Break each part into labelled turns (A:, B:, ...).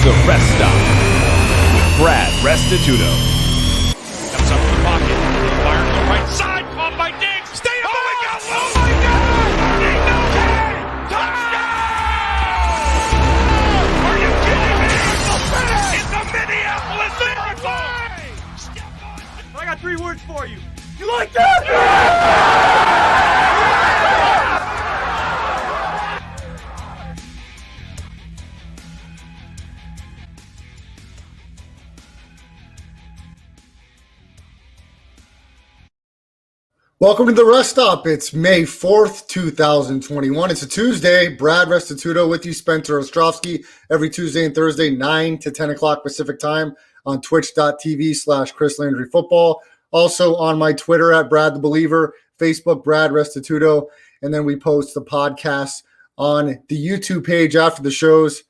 A: The Rest Stop with Brad Restituto.
B: Comes up in the pocket, fires to the right side, caught by Diggs. Stay up! Oh my God! Oh my God! Touchdown! Are you kidding me? It's the Minneapolis Miracle! I got 3 words for you. You like that?
C: Welcome to The Rest Stop. It's May 4th, 2021. It's a Tuesday. Brad Restituto with you, Spencer Ostrovsky, every Tuesday and Thursday, 9 to 10 o'clock Pacific time on twitch.tv/Chris Landry Football. Also on my Twitter at Brad the Believer, Facebook Brad Restituto, and then we post the podcast on the YouTube page after the shows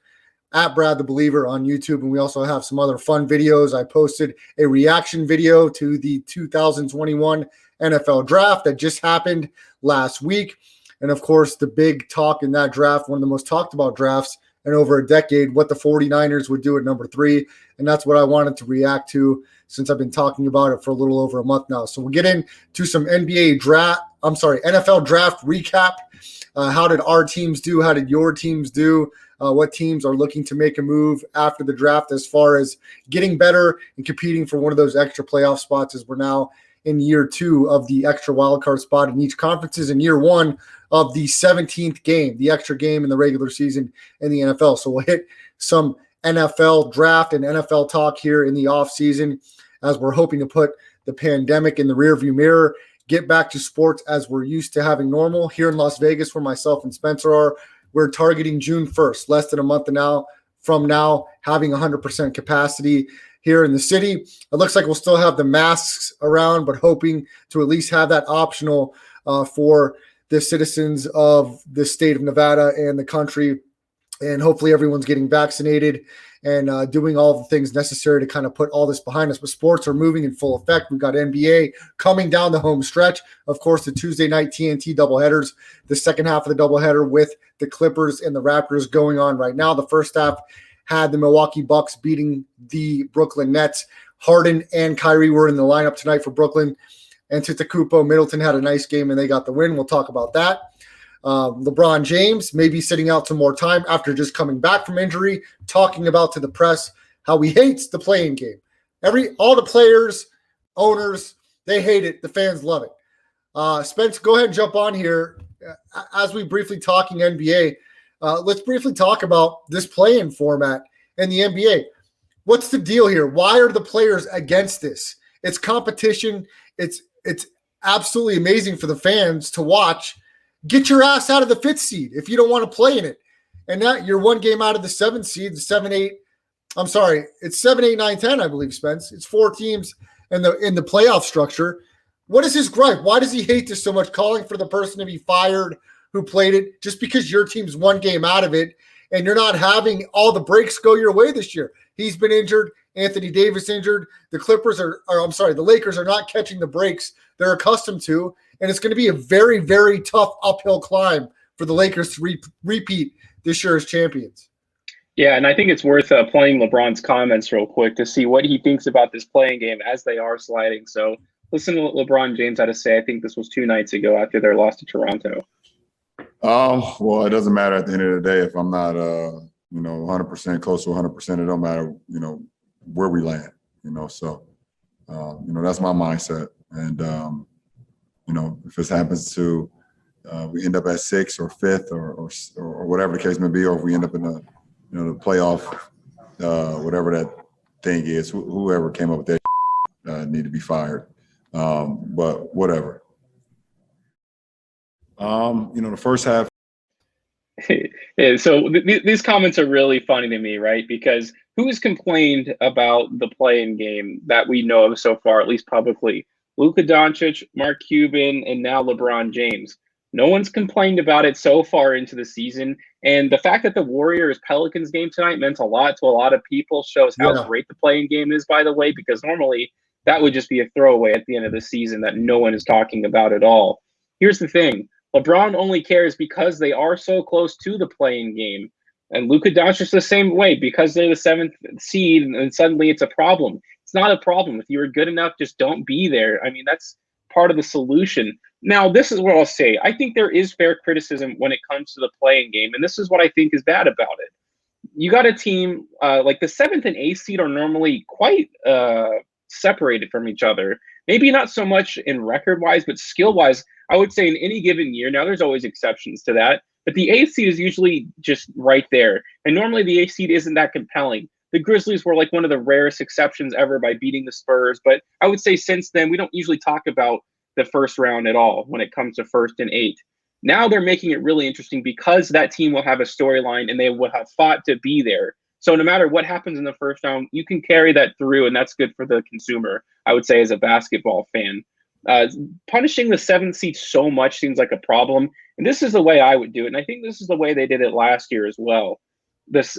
C: at Brad the Believer on YouTube. And we also have some other fun videos. I posted a reaction video to the 2021 NFL draft that just happened last week. And of course, the big talk in that draft, one of the most talked about drafts in over a decade, what the 49ers would do at number 3. And that's what I wanted to react to since I've been talking about it for a little over a month now. So we'll get into some NFL draft recap. How did our teams do? How did your teams do? What teams are looking to make a move after the draft as far as getting better and competing for one of those extra playoff spots, as we're now in year 2 of the extra wildcard spot in each conference, is in year 1 of the 17th game, the extra game in the regular season in the NFL. So we'll hit some NFL draft and NFL talk here in the offseason as we're hoping to put the pandemic in the rearview mirror, get back to sports as we're used to having normal. Here in Las Vegas, where myself and Spencer are, we're targeting June 1st, less than a month from now, having 100% capacity here in the city. It looks like we'll still have the masks around, but hoping to at least have that optional for the citizens of the state of Nevada and the country. And hopefully everyone's getting vaccinated and doing all the things necessary to kind of put all this behind us. But sports are moving in full effect. We've got NBA coming down the home stretch. Of course, the Tuesday night TNT doubleheaders, the second half of the doubleheader with the Clippers and the Raptors going on right now. The first half had the Milwaukee Bucks beating the Brooklyn Nets. Harden and Kyrie were in the lineup tonight for Brooklyn. And Antetokounmpo, Middleton had a nice game, and they got the win. We'll talk about that. LeBron James may be sitting out some more time after just coming back from injury, talking about to the press how he hates the playing game. All the players, owners, they hate it. The fans love it. Spence, go ahead and jump on here. As we briefly talking NBA, let's briefly talk about this play-in format in the NBA. What's the deal here? Why are the players against this? It's competition. It's absolutely amazing for the fans to watch. Get your ass out of the 5th seed if you don't want to play in it. And now you're one game out of the 7th seed, the 7, 8. I'm sorry, it's 7, 8, 9, 10, I believe, Spence. It's 4 teams in the playoff structure. What is his gripe? Why does he hate this so much, calling for the person to be fired who played it just because your team's one game out of it and you're not having all the breaks go your way this year? He's been injured. Anthony Davis injured. The Lakers are not catching the breaks they're accustomed to. And it's going to be a very, very tough uphill climb for the Lakers to repeat this year as champions.
D: Yeah, and I think it's worth playing LeBron's comments real quick to see what he thinks about this playing game as they are sliding. So listen to what LeBron James had to say. I think this was 2 nights ago after their loss to Toronto.
E: Well, it doesn't matter at the end of the day if I'm not, 100% close to 100%. It don't matter, where we land, So, that's my mindset. And, if this happens to we end up at 6th or 5th or whatever the case may be, or if we end up in the playoff, whatever that thing is, whoever came up with that need to be fired. But whatever. The first half.
D: Yeah, so these comments are really funny to me, right? Because who has complained about the play-in game that we know of so far, at least publicly? Luka Doncic, Mark Cuban, and now LeBron James. No one's complained about it so far into the season. And the fact that the Warriors-Pelicans game tonight meant a lot to a lot of people shows how great the play-in game is, by the way, because normally that would just be a throwaway at the end of the season that no one is talking about at all. Here's the thing. LeBron only cares because they are so close to the play-in game. And Luka Doncic the same way, because they're the 7th seed and suddenly it's a problem. It's not a problem. If you're good enough, just don't be there. I mean, that's part of the solution. Now, this is what I'll say. I think there is fair criticism when it comes to the playing game, and this is what I think is bad about it. You got a team like the 7th and 8th seed are normally quite separated from each other. Maybe not so much in record-wise, but skill-wise, I would say in any given year. Now, there's always exceptions to that, but the 8th seed is usually just right there. And normally the 8th seed isn't that compelling. The Grizzlies were like one of the rarest exceptions ever by beating the Spurs. But I would say since then, we don't usually talk about the first round at all when it comes to 1st and 8th. Now they're making it really interesting because that team will have a storyline and they will have fought to be there. So no matter what happens in the first round, you can carry that through, and that's good for the consumer, I would say, as a basketball fan. Punishing the 7th seed so much seems like a problem, and this is the way I would do it, and I think this is the way they did it last year as well. This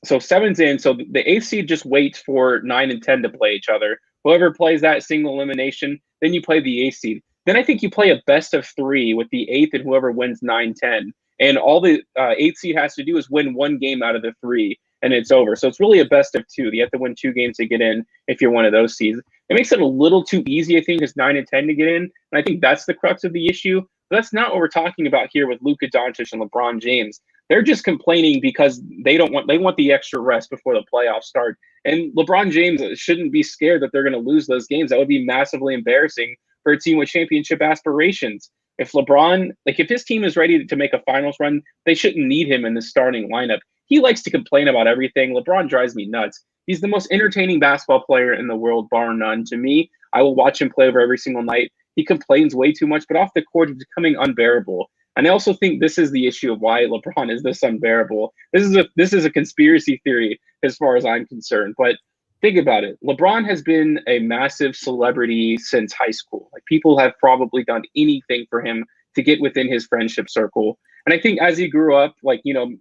D: so 7's in, so the 8th seed just waits for 9 and 10 to play each other. Whoever plays that single elimination, then you play the 8th seed. Then I think you play a best of 3 with the 8th and whoever wins 9-10. And all the 8th seed has to do is win 1 game out of the 3, and it's over. So it's really a best of 2. You have to win 2 games to get in if you're one of those seeds. It makes it a little too easy, I think, as 9 and 10 to get in. And I think that's the crux of the issue. But that's not what we're talking about here with Luka Doncic and LeBron James. They're just complaining because they want the extra rest before the playoffs start. And LeBron James shouldn't be scared that they're going to lose those games. That would be massively embarrassing for a team with championship aspirations. If LeBron, if his team is ready to make a finals run, they shouldn't need him in the starting lineup. He likes to complain about everything. LeBron drives me nuts. He's the most entertaining basketball player in the world, bar none. To me, I will watch him play over every single night. He complains way too much, but off the court, it's becoming unbearable. And I also think this is the issue of why LeBron is this unbearable. This is a conspiracy theory as far as I'm concerned. But think about it. LeBron has been a massive celebrity since high school. Like, people have probably done anything for him to get within his friendship circle. And I think as he grew up,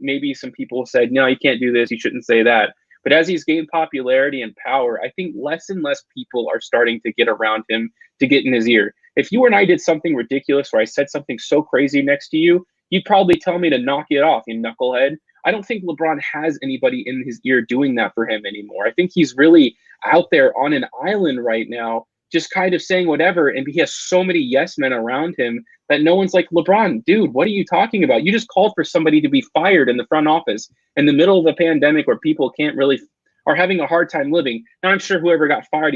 D: maybe some people said, no, you can't do this, you shouldn't say that. But as he's gained popularity and power, I think less and less people are starting to get around him to get in his ear. If you and I did something ridiculous where I said something so crazy next to you, you'd probably tell me to knock it off, you knucklehead. I don't think LeBron has anybody in his ear doing that for him anymore. I think he's really out there on an island right now, just kind of saying whatever. And he has so many yes men around him that no one's like, LeBron, dude, what are you talking about? You just called for somebody to be fired in the front office in the middle of a pandemic where people are having a hard time living. Now, I'm sure whoever got fired,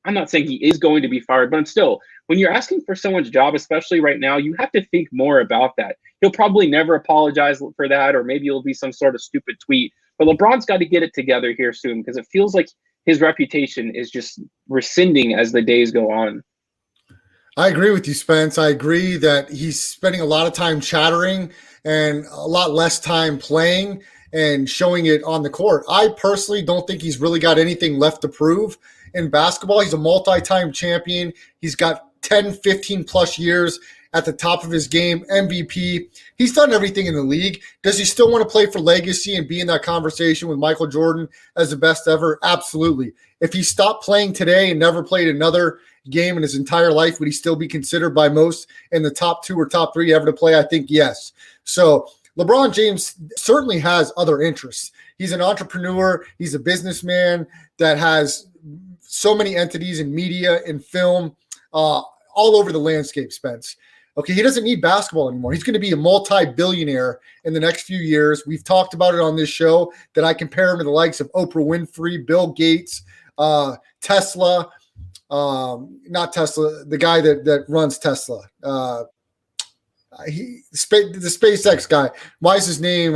D: I'm not saying he is going to be fired, but still, when you're asking for someone's job, especially right now, you have to think more about that. He'll probably never apologize for that, or maybe it'll be some sort of stupid tweet. But LeBron's got to get it together here soon, because it feels like his reputation is just rescinding as the days go on.
C: I agree with you, Spence. I agree that he's spending a lot of time chattering and a lot less time playing and showing it on the court. I personally don't think he's really got anything left to prove in basketball. He's a multi-time champion. He's got 10, 15 plus years at the top of his game, MVP. He's done everything in the league. Does he still want to play for legacy and be in that conversation with Michael Jordan as the best ever? Absolutely. If he stopped playing today and never played another game in his entire life, would he still be considered by most in the top 2 or top 3 ever to play? I think yes. So LeBron James certainly has other interests. He's an entrepreneur. He's a businessman that has so many entities in media and film all over the landscape, Spence. Okay, he doesn't need basketball anymore. He's going to be a multi-billionaire in the next few years. We've talked about it on this show that I compare him to the likes of Oprah Winfrey, Bill Gates, Tesla, not Tesla, the guy that runs Tesla. The SpaceX guy. Why is his name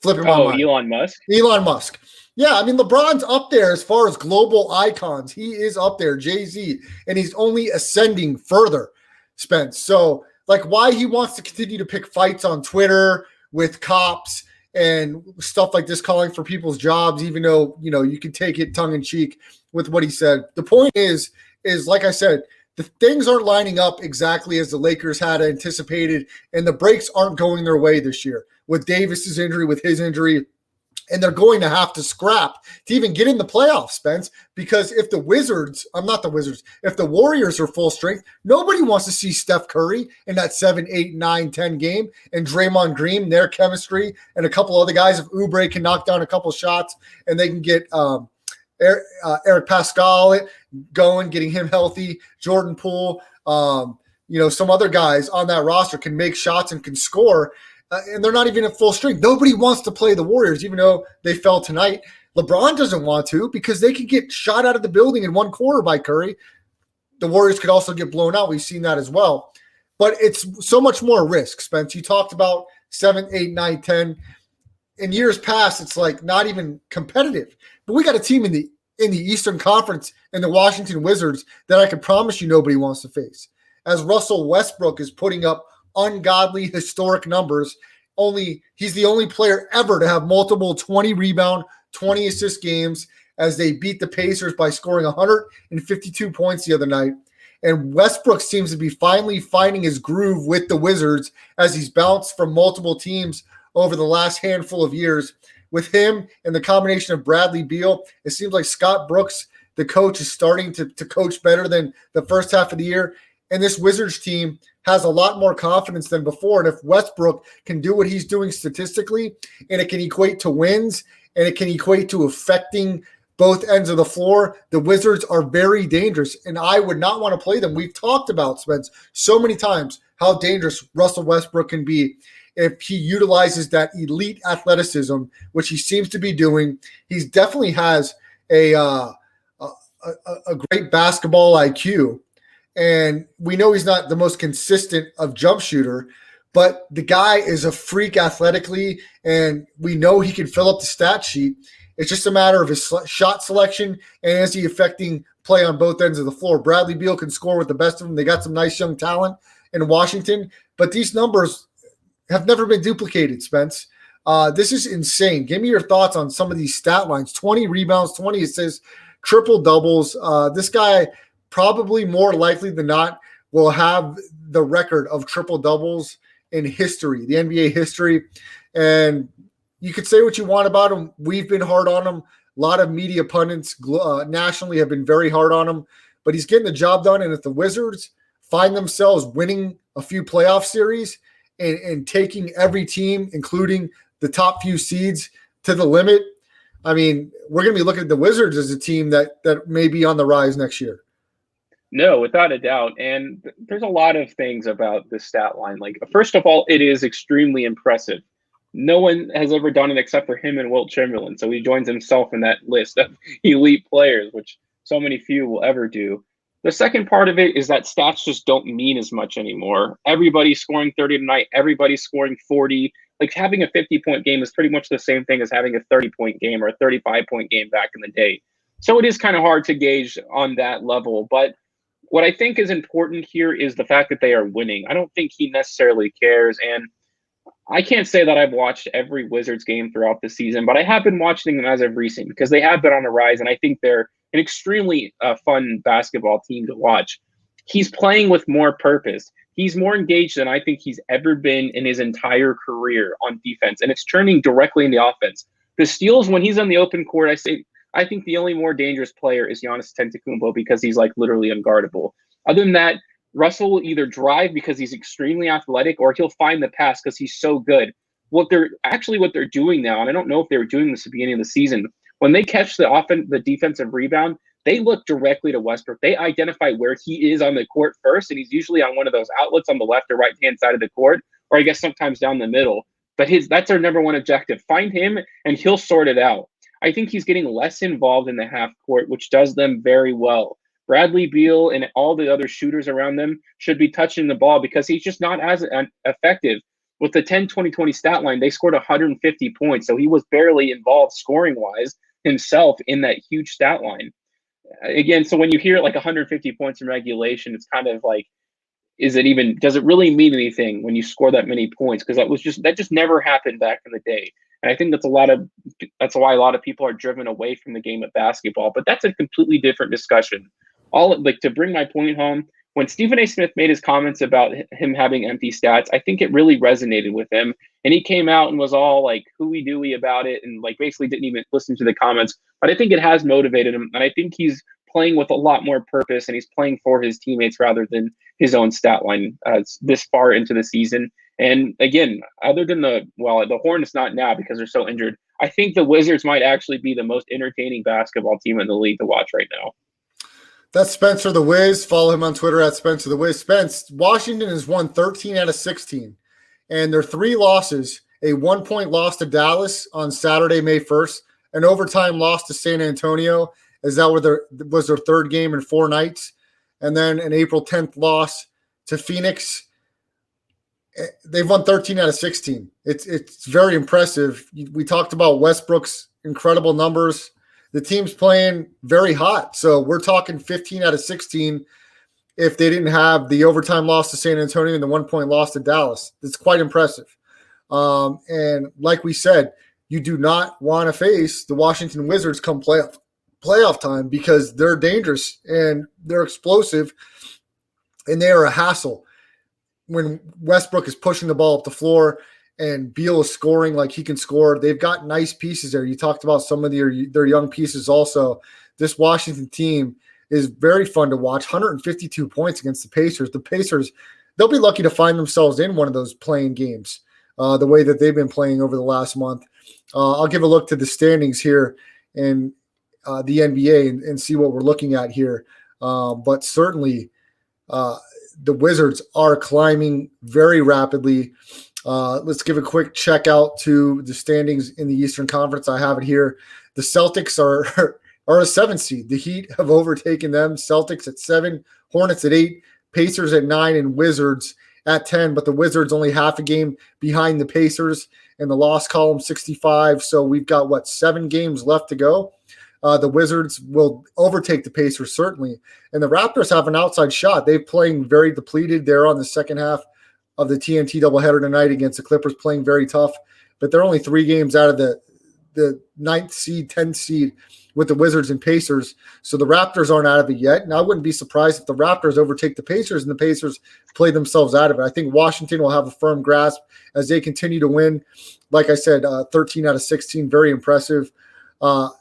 C: flipping my mind?
D: Elon Musk?
C: Elon Musk. Yeah, I mean, LeBron's up there as far as global icons. He is up there, Jay-Z, and he's only ascending further, Spence. So, why he wants to continue to pick fights on Twitter with cops and stuff like this, calling for people's jobs, even though, you can take it tongue-in-cheek with what he said. The point is like I said, the things aren't lining up exactly as the Lakers had anticipated, and the breaks aren't going their way this year. With Davis's injury, with his injury, And they're going to have to scrap to even get in the playoffs, Spence, because if the if the Warriors are full strength, nobody wants to see Steph Curry in that 7, 8, 9, 10 game and Draymond Green, their chemistry, and a couple other guys. If Oubre can knock down a couple shots and they can get Eric Pascal going, getting him healthy, Jordan Poole, some other guys on that roster can make shots and can score. And they're not even at full strength. Nobody wants to play the Warriors, even though they fell tonight. LeBron doesn't want to because they could get shot out of the building in one quarter by Curry. The Warriors could also get blown out. We've seen that as well. But it's so much more risk, Spence. You talked about 7, 8, 9, 10. In years past, it's like not even competitive. But we got a team in the Eastern Conference and the Washington Wizards that I can promise you nobody wants to face. As Russell Westbrook is putting up ungodly historic numbers. He's the only player ever to have multiple 20 rebound, 20 assist games as they beat the Pacers by scoring 152 points the other night. And Westbrook seems to be finally finding his groove with the Wizards as he's bounced from multiple teams over the last handful of years. With him and the combination of Bradley Beal, it seems like Scott Brooks, the coach, is starting to coach better than the first half of the year. And this Wizards team has a lot more confidence than before. And if Westbrook can do what he's doing statistically, and it can equate to wins, and it can equate to affecting both ends of the floor, the Wizards are very dangerous. And I would not want to play them. We've talked about, Spence, so many times how dangerous Russell Westbrook can be if he utilizes that elite athleticism, which he seems to be doing. He definitely has a great basketball IQ. And we know he's not the most consistent of jump shooter, but the guy is a freak athletically, and we know he can fill up the stat sheet. It's just a matter of his shot selection and is he affecting play on both ends of the floor. Bradley Beal can score with the best of them. They got some nice young talent in Washington, but these numbers have never been duplicated, Spence. This is insane. Give me your thoughts on some of these stat lines. 20 rebounds, 20 assists, triple doubles. This guy – probably more likely than not will have the record of triple doubles in history, the NBA history. And you could say what you want about him. We've been hard on him. A lot of media pundits nationally have been very hard on him, but he's getting the job done. And if the Wizards find themselves winning a few playoff series and taking every team, including the top few seeds, to the limit, I mean, we're going to be looking at the Wizards as a team that may be on the rise next year.
D: No, without a doubt. And there's a lot of things about this stat line. Like, first of all, it is extremely impressive. No one has ever done it except for him and Wilt Chamberlain. So he joins himself in that list of elite players, which so many few will ever do. The second part of it is that stats just don't mean as much anymore. Everybody's scoring 30 tonight. Everybody's scoring 40. Like, having a 50-point game is pretty much the same thing as having a 30-point game or a 35-point game back in the day. So it is kind of hard to gauge on that level. But what I think is important here is the fact that they are winning. I don't think he necessarily cares. And I can't say that I've watched every Wizards game throughout the season, but I have been watching them as of recent because they have been on the rise. And I think they're an extremely fun basketball team to watch. He's playing with more purpose. He's more engaged than I think he's ever been in his entire career on defense. And it's turning directly in the offense. The steals, when he's on the open court, I think the only more dangerous player is Giannis Antetokounmpo because he's like literally unguardable. Other than that, Russell will either drive because he's extremely athletic or he'll find the pass because he's so good. What they're doing now, and I don't know if they were doing this at the beginning of the season, when they catch the defensive rebound, they look directly to Westbrook. They identify where he is on the court first, and he's usually on one of those outlets on the left or right-hand side of the court, or I guess sometimes down the middle. But that's our number one objective. Find him, and he'll sort it out. I think he's getting less involved in the half court, which does them very well. Bradley Beal and all the other shooters around them should be touching the ball because he's just not as effective. With the 10-20-20 stat line, they scored 150 points, so he was barely involved scoring-wise himself in that huge stat line. Again, so when you hear like 150 points in regulation, it's kind of like, does it really mean anything when you score that many points? Because that just never happened back in the day. And I think that's why a lot of people are driven away from the game of basketball. But that's a completely different discussion. To bring my point home, when Stephen A. Smith made his comments about him having empty stats, I think it really resonated with him. And he came out and was all like hooey-dooey about it and like basically didn't even listen to the comments. But I think it has motivated him. And I think he's playing with a lot more purpose and he's playing for his teammates rather than his own stat line this far into the season. And again, other than the Hornets not now because they're so injured, I think the Wizards might actually be the most entertaining basketball team in the league to watch right now.
C: That's Spencer the Wiz. Follow him on Twitter at Spencer the Wiz. Spence, Washington has won 13 out of 16, and their 3 losses, a 1-point loss to Dallas on Saturday, May 1st, an overtime loss to San Antonio, as that was their 3rd game in 4 nights, and then an April 10th loss to Phoenix. They've won 13 out of 16. It's very impressive. We talked about Westbrook's incredible numbers. The team's playing very hot. So we're talking 15 out of 16 if they didn't have the overtime loss to San Antonio and the 1-point loss to Dallas. It's quite impressive. And like we said, you do not want to face the Washington Wizards come playoff time because they're dangerous and they're explosive and they are a hassle. When Westbrook is pushing the ball up the floor and Beal is scoring like he can score, they've got nice pieces there. You talked about some of their young pieces also. This Washington team is very fun to watch. 152 points against the Pacers. The Pacers, they'll be lucky to find themselves in one of those playing games the way that they've been playing over the last month. I'll give a look to the standings here in the NBA and see what we're looking at here. But certainly the Wizards are climbing very rapidly. Let's give a quick check out to the standings in the Eastern Conference. I have it here. The Celtics are a 7 seed. The Heat have overtaken them. Celtics at 7, Hornets at 8, Pacers at 9, and Wizards at 10. But the Wizards only half a game behind the Pacers in the loss column, 65. So we've got, 7 games left to go. The Wizards will overtake the Pacers, certainly. And the Raptors have an outside shot. They're playing very depleted. They're on the second half of the TNT doubleheader tonight against the Clippers, playing very tough. But they're only 3 games out of the 9th seed, 10th seed with the Wizards and Pacers. So the Raptors aren't out of it yet. And I wouldn't be surprised if the Raptors overtake the Pacers and the Pacers play themselves out of it. I think Washington will have a firm grasp as they continue to win. Like I said, 13 out of 16, very impressive.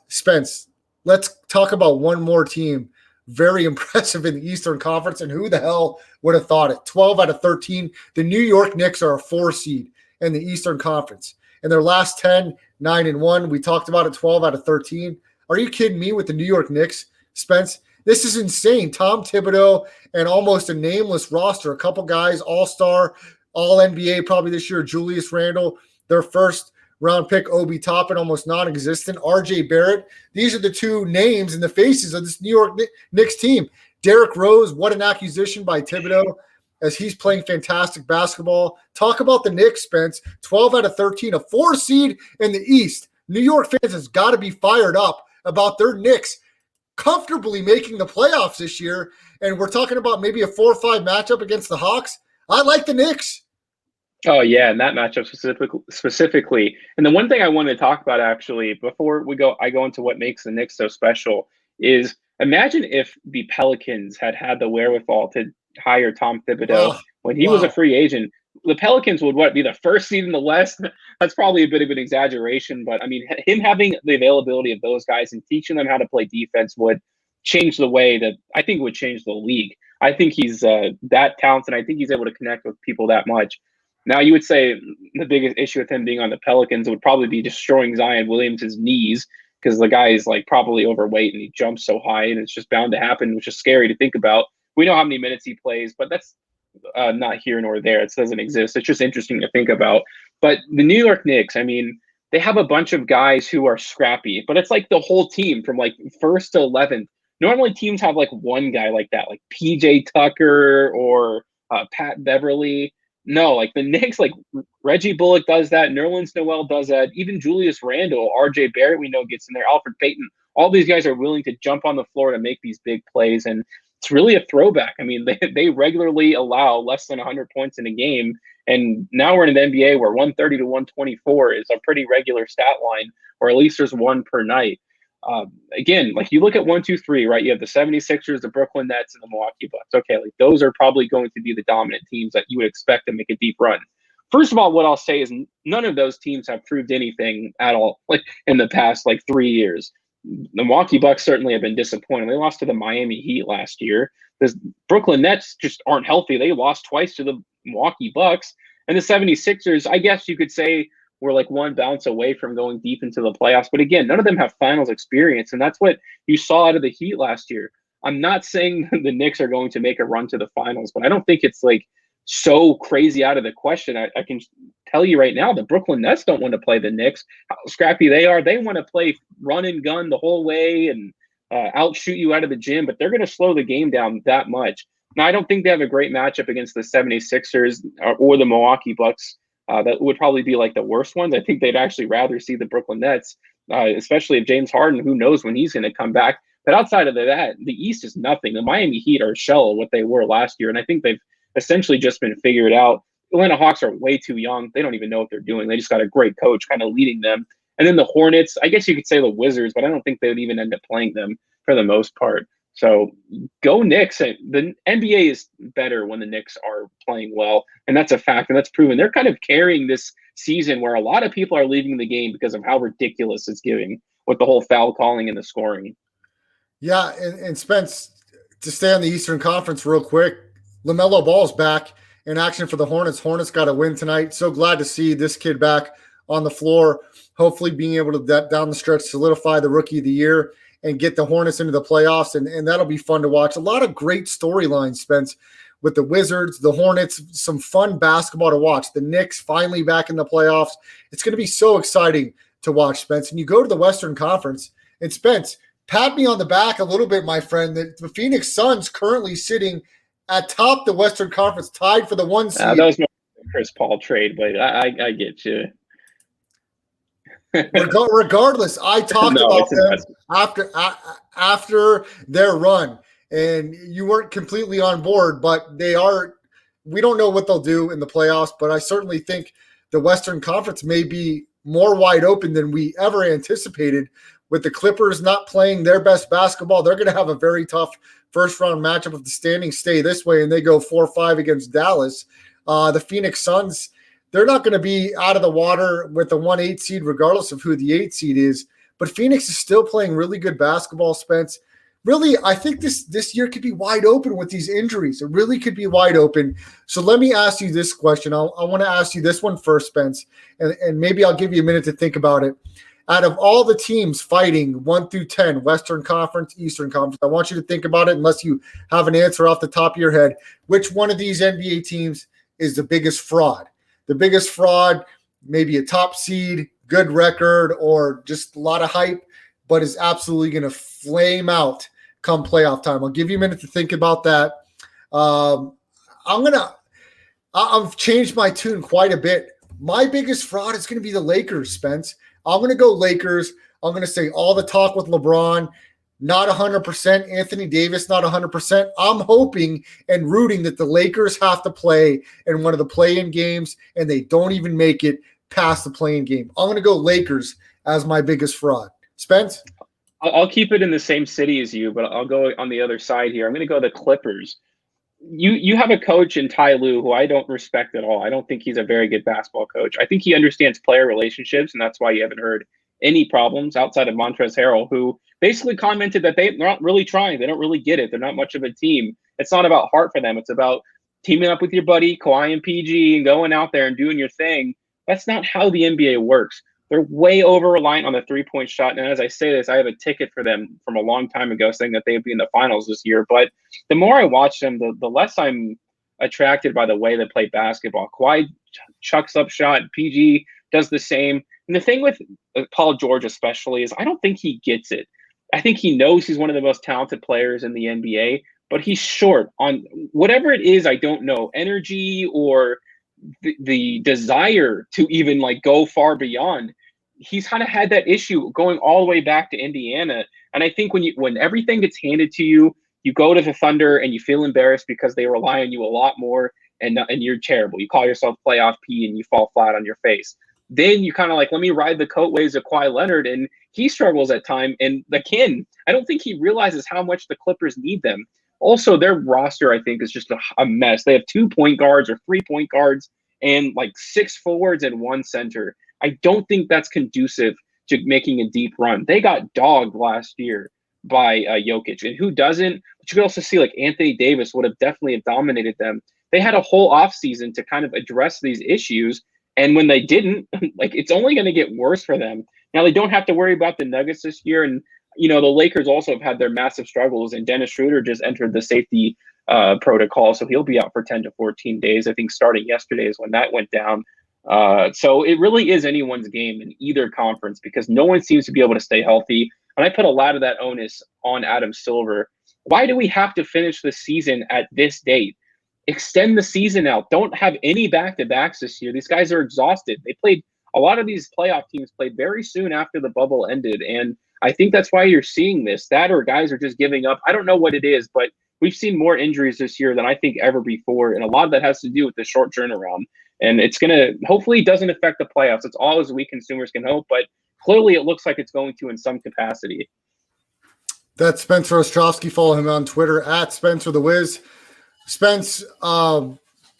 C: Spence, let's talk about one more team. Very impressive in the Eastern Conference, and who the hell would have thought it? 12 out of 13. The New York Knicks are a 4 seed in the Eastern Conference. In their last 10, 9-1. We talked about it, 12 out of 13. Are you kidding me with the New York Knicks, Spence? This is insane. Tom Thibodeau and almost a nameless roster. A couple guys, all-star, all-NBA probably this year, Julius Randle, their first round pick, Obi Toppin, almost non-existent. RJ Barrett. These are the 2 names and the faces of this New York Knicks team. Derrick Rose, what an acquisition by Thibodeau as he's playing fantastic basketball. Talk about the Knicks, Spence. 12 out of 13, a 4 seed in the East. New York fans has got to be fired up about their Knicks comfortably making the playoffs this year. And we're talking about maybe a 4-5 matchup against the Hawks. I like the Knicks.
D: Oh, yeah, and that matchup specifically. And the one thing I wanted to talk about, actually, before I go into what makes the Knicks so special, is imagine if the Pelicans had the wherewithal to hire Tom Thibodeau when he was a free agent. The Pelicans would be the 1st seed in the West? That's probably a bit of an exaggeration, but I mean, him having the availability of those guys and teaching them how to play defense would change the way that I think would change the league. I think he's that talented. I think he's able to connect with people that much. Now, you would say the biggest issue with him being on the Pelicans would probably be destroying Zion Williams' knees, because the guy is probably overweight and he jumps so high, and it's just bound to happen, which is scary to think about. We know how many minutes he plays, but that's not here nor there. It doesn't exist. It's just interesting to think about. But the New York Knicks, I mean, they have a bunch of guys who are scrappy, but it's the whole team from 1st to 11th. Normally teams have one guy like that, like PJ Tucker or Pat Beverly. No, the Knicks, Reggie Bullock does that. Nerlens Noel does that. Even Julius Randle, RJ Barrett, we know gets in there. Alfred Payton. All these guys are willing to jump on the floor to make these big plays. And it's really a throwback. I mean, they regularly allow less than 100 points in a game. And now we're in the NBA where 130 to 124 is a pretty regular stat line, or at least there's one per night. Again, like you look at 1, 2, 3, right? You have the 76ers, the Brooklyn Nets, and the Milwaukee Bucks. Okay, like those are probably going to be the dominant teams that you would expect to make a deep run. First of all, what I'll say is none of those teams have proved anything at all, like in the past 3 years. The Milwaukee Bucks certainly have been disappointing. They lost to the Miami Heat last year. The Brooklyn Nets just aren't healthy. They lost twice to the Milwaukee Bucks. And the 76ers, I guess you could say, were like one bounce away from going deep into the playoffs. But again, none of them have finals experience. And that's what you saw out of the Heat last year. I'm not saying the Knicks are going to make a run to the finals, but I don't think it's so crazy out of the question. I can tell you right now, the Brooklyn Nets don't want to play the Knicks. How scrappy they are. They want to play run and gun the whole way and outshoot you out of the gym, but they're going to slow the game down that much. Now, I don't think they have a great matchup against the 76ers or the Milwaukee Bucks. That would probably be the worst ones. I think they'd actually rather see the Brooklyn Nets, especially if James Harden, who knows when he's going to come back. But outside of that, the East is nothing. The Miami Heat are a shell of what they were last year, and I think they've essentially just been figured out. The Atlanta Hawks are way too young. They don't even know what they're doing. They just got a great coach kind of leading them. And then the Hornets, I guess you could say the Wizards, but I don't think they would even end up playing them for the most part. So go Knicks. The NBA is better when the Knicks are playing well, and that's a fact, and that's proven. They're kind of carrying this season where a lot of people are leaving the game because of how ridiculous it's getting with the whole foul calling and the scoring.
C: Yeah, and Spence, to stay on the Eastern Conference real quick, LaMelo Ball's back in action for the Hornets. Hornets got a win tonight. So glad to see this kid back on the floor, hopefully being able to, down the stretch, solidify the Rookie of the Year and get the Hornets into the playoffs, and that'll be fun to watch. A lot of great storylines, Spence, with the Wizards, the Hornets, some fun basketball to watch. The Knicks finally back in the playoffs. It's going to be so exciting to watch, Spence. And you go to the Western Conference, and Spence, pat me on the back a little bit, my friend, that the Phoenix Suns currently sitting at top the Western Conference, tied for the 1 seed.
D: That was my Chris Paul trade, but I get you.
C: Regardless, I talked about them after their run, and you weren't completely on board, but they are. We don't know what they'll do in the playoffs, but I certainly think the Western Conference may be more wide open than we ever anticipated. With the Clippers not playing their best basketball, they're going to have a very tough first-round matchup if the standings stay this way and they go 4-5 against Dallas. The Phoenix Suns, they're not going to be out of the water with the 1-8 seed, regardless of who the 8 seed is. But Phoenix is still playing really good basketball, Spence. Really, I think this year could be wide open with these injuries. It really could be wide open. So let me ask you this question. I want to ask you this one first, Spence, and maybe I'll give you a minute to think about it. Out of all the teams fighting 1 through 10, Western Conference, Eastern Conference, I want you to think about it unless you have an answer off the top of your head. Which one of these NBA teams is the biggest fraud? The biggest fraud, maybe a top seed, good record, or just a lot of hype, but is absolutely going to flame out come playoff time. I'll give you a minute to think about that. I've changed my tune quite a bit. My biggest fraud is going to be the Lakers, Spence. I'm going to go Lakers. I'm going to say all the talk with LeBron, not 100%. Anthony Davis, not 100%. I'm hoping and rooting that the Lakers have to play in one of the play-in games, and they don't even make it past the play-in game. I'm going to go Lakers as my biggest fraud. Spence?
D: I'll keep it in the same city as you, but I'll go on the other side here. I'm going to go the Clippers. You have a coach in Ty Lue who I don't respect at all. I don't think he's a very good basketball coach. I think he understands player relationships, and that's why you haven't heard any problems outside of Montrezl Harrell, who basically commented that they're not really trying. They don't really get it. They're not much of a team. It's not about heart for them. It's about teaming up with your buddy, Kawhi and PG, and going out there and doing your thing. That's not how the NBA works. They're way over-reliant on the three-point shot. And as I say this, I have a ticket for them from a long time ago saying that they would be in the finals this year. But the more I watch them, the less I'm attracted by the way they play basketball. Kawhi chucks up shot. PG does the same. And the thing with Paul George especially is I don't think he gets it. I think he knows he's one of the most talented players in the NBA, but he's short on whatever it is, I don't know, energy or the desire to even go far beyond. He's kind of had that issue going all the way back to Indiana. And I think when everything gets handed to you, you go to the Thunder and you feel embarrassed because they rely on you a lot more, and you're terrible. You call yourself playoff P and you fall flat on your face. Then you kind of like, let me ride the coat waves of Kawhi Leonard, and he struggles at time. And again, I don't think he realizes how much the Clippers need them. Also, their roster, I think, is just a mess. They have 2 point guards or 3 point guards and like 6 forwards and 1 center. I don't think that's conducive to making a deep run. They got dogged last year by Jokic, and who doesn't? But you could also see like Anthony Davis would have definitely dominated them. They had a whole offseason to kind of address these issues, and when they didn't, like it's only going to get worse for them. Now they don't have to worry about the Nuggets this year, and the Lakers also have had their massive struggles, and Dennis Schroeder just entered the safety protocol, so he'll be out for 10 to 14 days. I think starting yesterday is when that went down. So it really is anyone's game in either conference because no one seems to be able to stay healthy. And I put a lot of that onus on Adam Silver. Why do we have to finish the season at this date? Extend the season out. Don't have any back-to-backs this year. These guys are exhausted. A lot of these playoff teams played very soon after the bubble ended. And I think that's why you're seeing this. That or guys are just giving up. I don't know what it is, but we've seen more injuries this year than I think ever before. And a lot of that has to do with the short turnaround. And it's going to hopefully doesn't affect the playoffs. It's all as we consumers can hope. But clearly it looks like it's going to in some capacity.
C: That's Spencer Ostrovsky. Follow him on Twitter at Spencer the Wiz. Spence,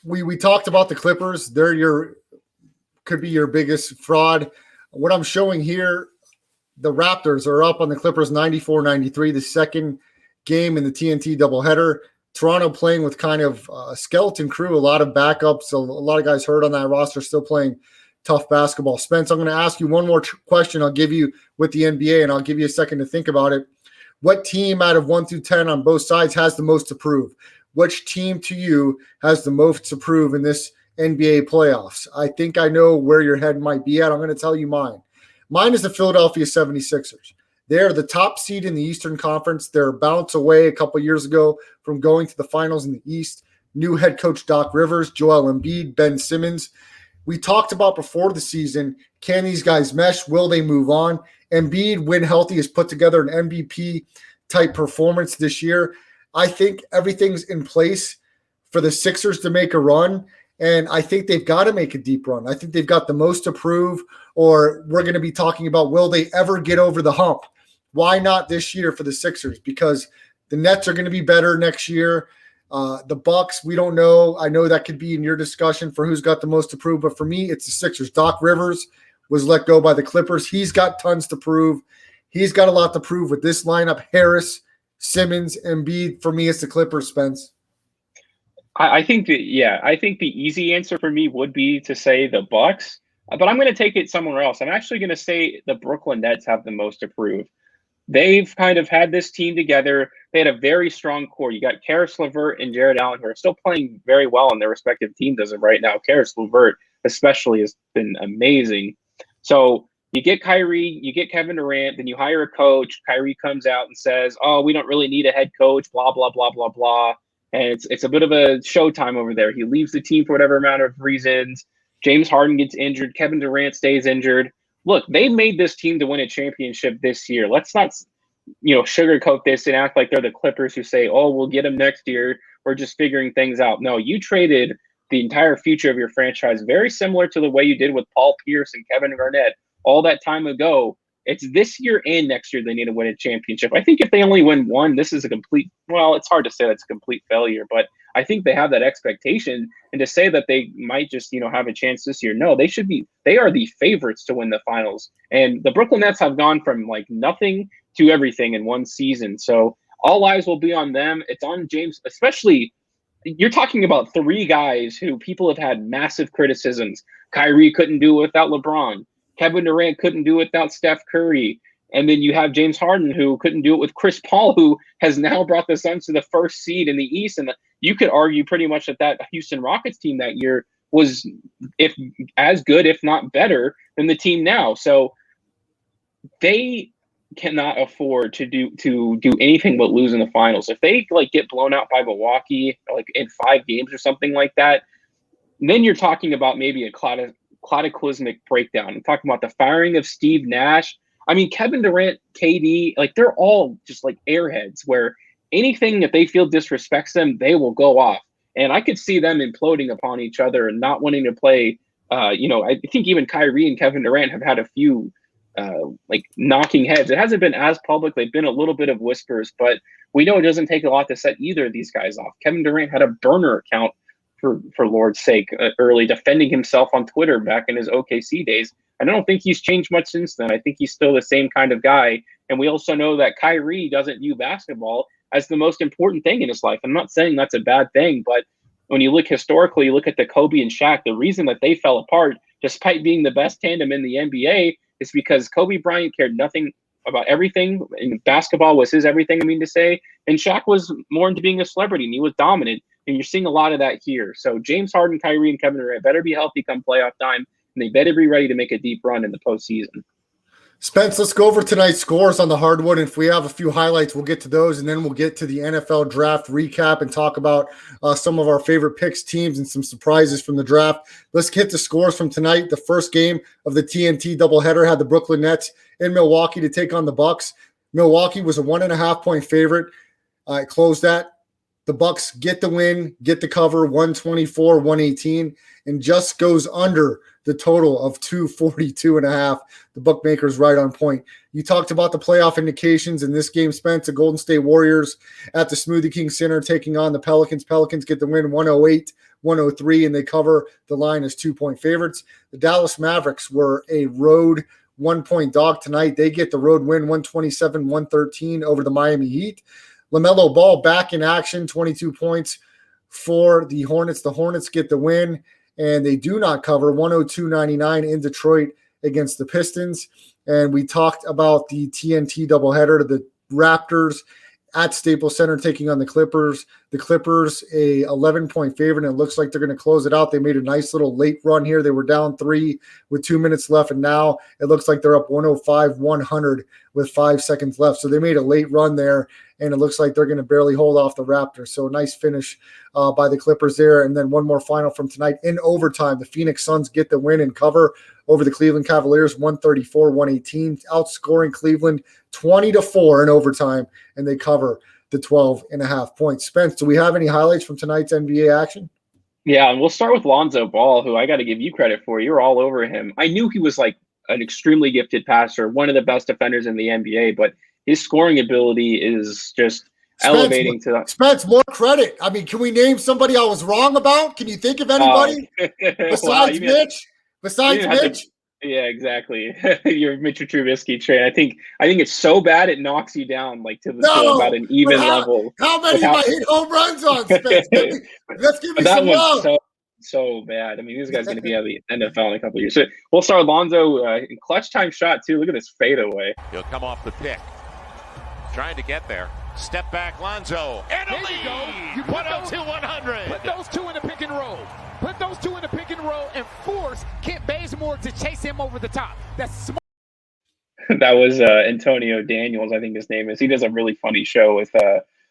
C: we talked about the Clippers. Could be your biggest fraud. What I'm showing here, the Raptors are up on the Clippers 94-93, the second game in the TNT doubleheader. Toronto playing with kind of a skeleton crew, a lot of backups, a lot of guys hurt on that roster, still playing tough basketball. Spence, I'm going to ask you one more question I'll give you with the NBA, and I'll give you a second to think about it. What team out of 1 through 10 on both sides has the most to prove? Which team to you has the most to prove in this NBA playoffs? I think I know where your head might be at. I'm going to tell you mine. Mine is the Philadelphia 76ers. They're the top seed in the Eastern Conference. They're a bounce away a couple years ago from going to the finals in the East. New head coach Doc Rivers, Joel Embiid, Ben Simmons. We talked about before the season, can these guys mesh? Will they move on? Embiid, when healthy, has put together an MVP-type performance this year. I think everything's in place for the Sixers to make a run, and I think they've got to make a deep run. I think they've got the most to prove, or we're going to be talking about will they ever get over the hump? Why not this year for the Sixers? Because the Nets are going to be better next year. The Bucks, we don't know. I know that could be in your discussion for who's got the most to prove, but for me, it's the Sixers. Doc Rivers was let go by the Clippers. He's got tons to prove. He's got a lot to prove with this lineup. Harris, Simmons, Embiid. For me, it's the Clippers, Spence.
D: I think the easy answer for me would be to say the Bucks, but I'm going to take it somewhere else. I'm actually going to say the Brooklyn Nets have the most to prove. They've kind of had this team together. They had a very strong core. You got Karis LeVert and Jared Allen, who are still playing very well in their respective teams as of right now. Karis LeVert especially has been amazing. So you get Kyrie, you get Kevin Durant, then you hire a coach. Kyrie comes out and says, oh, we don't really need a head coach, blah, blah, blah, blah, blah. And it's a bit of a showtime over there. He leaves the team for whatever amount of reasons. James Harden gets injured. Kevin Durant stays injured. Look, they made this team to win a championship this year. Let's not, sugarcoat this and act like they're the Clippers who say, oh, we'll get them next year. We're just figuring things out. No, you traded the entire future of your franchise, very similar to the way you did with Paul Pierce and Kevin Garnett all that time ago. It's this year and next year they need to win a championship. I think if they only win one, this is it's hard to say that's a complete failure, but I think they have that expectation. And to say that they might just, have a chance this year, no, they are the favorites to win the finals. And the Brooklyn Nets have gone from like nothing to everything in one season. So all eyes will be on them. It's on James, especially you're talking about 3 guys who people have had massive criticisms. Kyrie couldn't do it without LeBron. Kevin Durant couldn't do it without Steph Curry. And then you have James Harden, who couldn't do it with Chris Paul, who has now brought the Suns to the first seed in the East. And you could argue pretty much that Houston Rockets team that year was as good, if not better, than the team now. So they cannot afford to do anything but lose in the finals. If they get blown out by Milwaukee in 5 games or something like that, then you're talking about maybe a cataclysmic breakdown. I'm talking about the firing of Steve Nash. I mean, Kevin Durant, KD, they're all just airheads where anything that they feel disrespects them, they will go off. And I could see them imploding upon each other and not wanting to play I think even Kyrie and Kevin Durant have had a few knocking heads. It hasn't been as public. They've been a little bit of whispers, but we know it doesn't take a lot to set either of these guys off. Kevin Durant had a burner account for Lord's sake early, defending himself on Twitter back in his OKC days. I don't think he's changed much since then. I think he's still the same kind of guy. And we also know that Kyrie doesn't view basketball as the most important thing in his life. I'm not saying that's a bad thing, but when you look historically, you look at the Kobe and Shaq, the reason that they fell apart, despite being the best tandem in the NBA, is because Kobe Bryant cared nothing about everything. And basketball was his everything, to say. And Shaq was more into being a celebrity, and he was dominant. And you're seeing a lot of that here. So James Harden, Kyrie, and Kevin Durant better be healthy come playoff time, and they better be ready to make a deep run in the postseason.
C: Spence, let's go over tonight's scores on the hardwood. And if we have a few highlights, we'll get to those, and then we'll get to the NFL draft recap and talk about some of our favorite picks, teams, and some surprises from the draft. Let's get the scores from tonight. The first game of the TNT doubleheader had the Brooklyn Nets in Milwaukee to take on the Bucks. Milwaukee was a 1.5-point favorite. It closed at. The Bucks get the win, get the cover, 124-118, and just goes under the total of 242.5. The bookmakers right on point. You talked about the playoff indications in this game, Spence. The Golden State Warriors at the Smoothie King Center taking on the Pelicans. Pelicans get the win 108-103, and they cover the line as 2-point favorites. The Dallas Mavericks were a road 1-point dog tonight. They get the road win 127-113 over the Miami Heat. LaMelo Ball back in action, 22 points for the Hornets. The Hornets get the win, and they do not cover 102-99 in Detroit against the Pistons. And we talked about the TNT doubleheader, the Raptors at Staples Center taking on the Clippers. The Clippers, a 11-point favorite, and it looks like they're going to close it out. They made a nice little late run here. They were down 3 with 2 minutes left, and now it looks like they're up 105-100 with 5 seconds left. So they made a late run there, and it looks like they're going to barely hold off the Raptors. So a nice finish by the Clippers there. And then one more final from tonight. In overtime, the Phoenix Suns get the win and cover over the Cleveland Cavaliers, 134-118, outscoring Cleveland 20-4 in overtime, and they cover the 12.5 points. Spence, do we have any highlights from tonight's NBA action?
D: Yeah, and we'll start with Lonzo Ball, who I got to give you credit for. You're all over him. I knew he was like an extremely gifted passer, one of the best defenders in the NBA, but his scoring ability is just elevating to that.
C: Spence, more credit. I mean, can we name somebody I was wrong about? Can you think of anybody besides Mitch? Besides Mitch?
D: Yeah, exactly. Your Mitchell Trubisky trade. I think it's so bad it knocks you down to about an even level.
C: How many have I hit home runs on, Spence? Let's give me some love.
D: So bad. I mean, this guy's going to be out of the NFL in a couple of years. So we'll start Lonzo. Clutch time shot, too. Look at this fadeaway.
B: He'll come off the pick. Trying to get there. Step back, Lonzo. And
F: there you go. You put 102-100. Put those two in the pick and roll. Put those two in the pick and roll and force Kent Bazemore to chase him over the top. That's smart.
D: That was Antonio Daniels, I think his name is. He does a really funny show with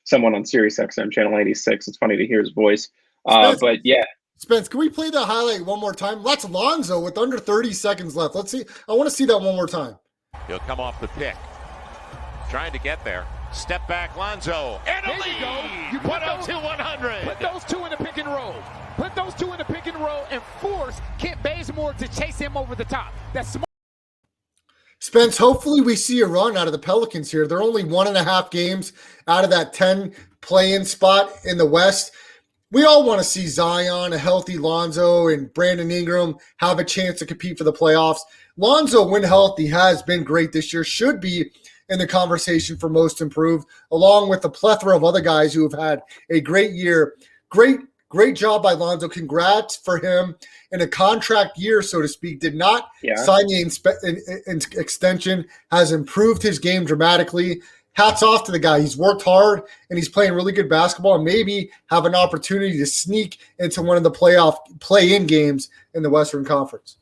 D: someone on Sirius XM Channel 86. It's funny to hear his voice. But yeah.
C: Spence, can we play that highlight one more time? That's Lonzo with under 30 seconds left. Let's see. I want to see that one more time.
B: He'll come off the pick. Trying to get there. Step back, Lonzo. And
F: there you go. You put 102-100. Put those two in the pick and roll. Put those two in the pick and roll and force Kent Bazemore to chase him over the top. That's smart.
C: Spence, hopefully we see a run out of the Pelicans here. They're only 1.5 games out of that 10 play-in spot in the West. We all want to see Zion, a healthy Lonzo, and Brandon Ingram have a chance to compete for the playoffs. Lonzo, when healthy, has been great this year, should be in the conversation for most improved, along with a plethora of other guys who have had a great year. Great job by Lonzo. Congrats for him in a contract year, so to speak. Did not sign the extension, has improved his game dramatically. Hats off to the guy. He's worked hard, and he's playing really good basketball, and maybe have an opportunity to sneak into one of the playoff play-in games in the Western Conference.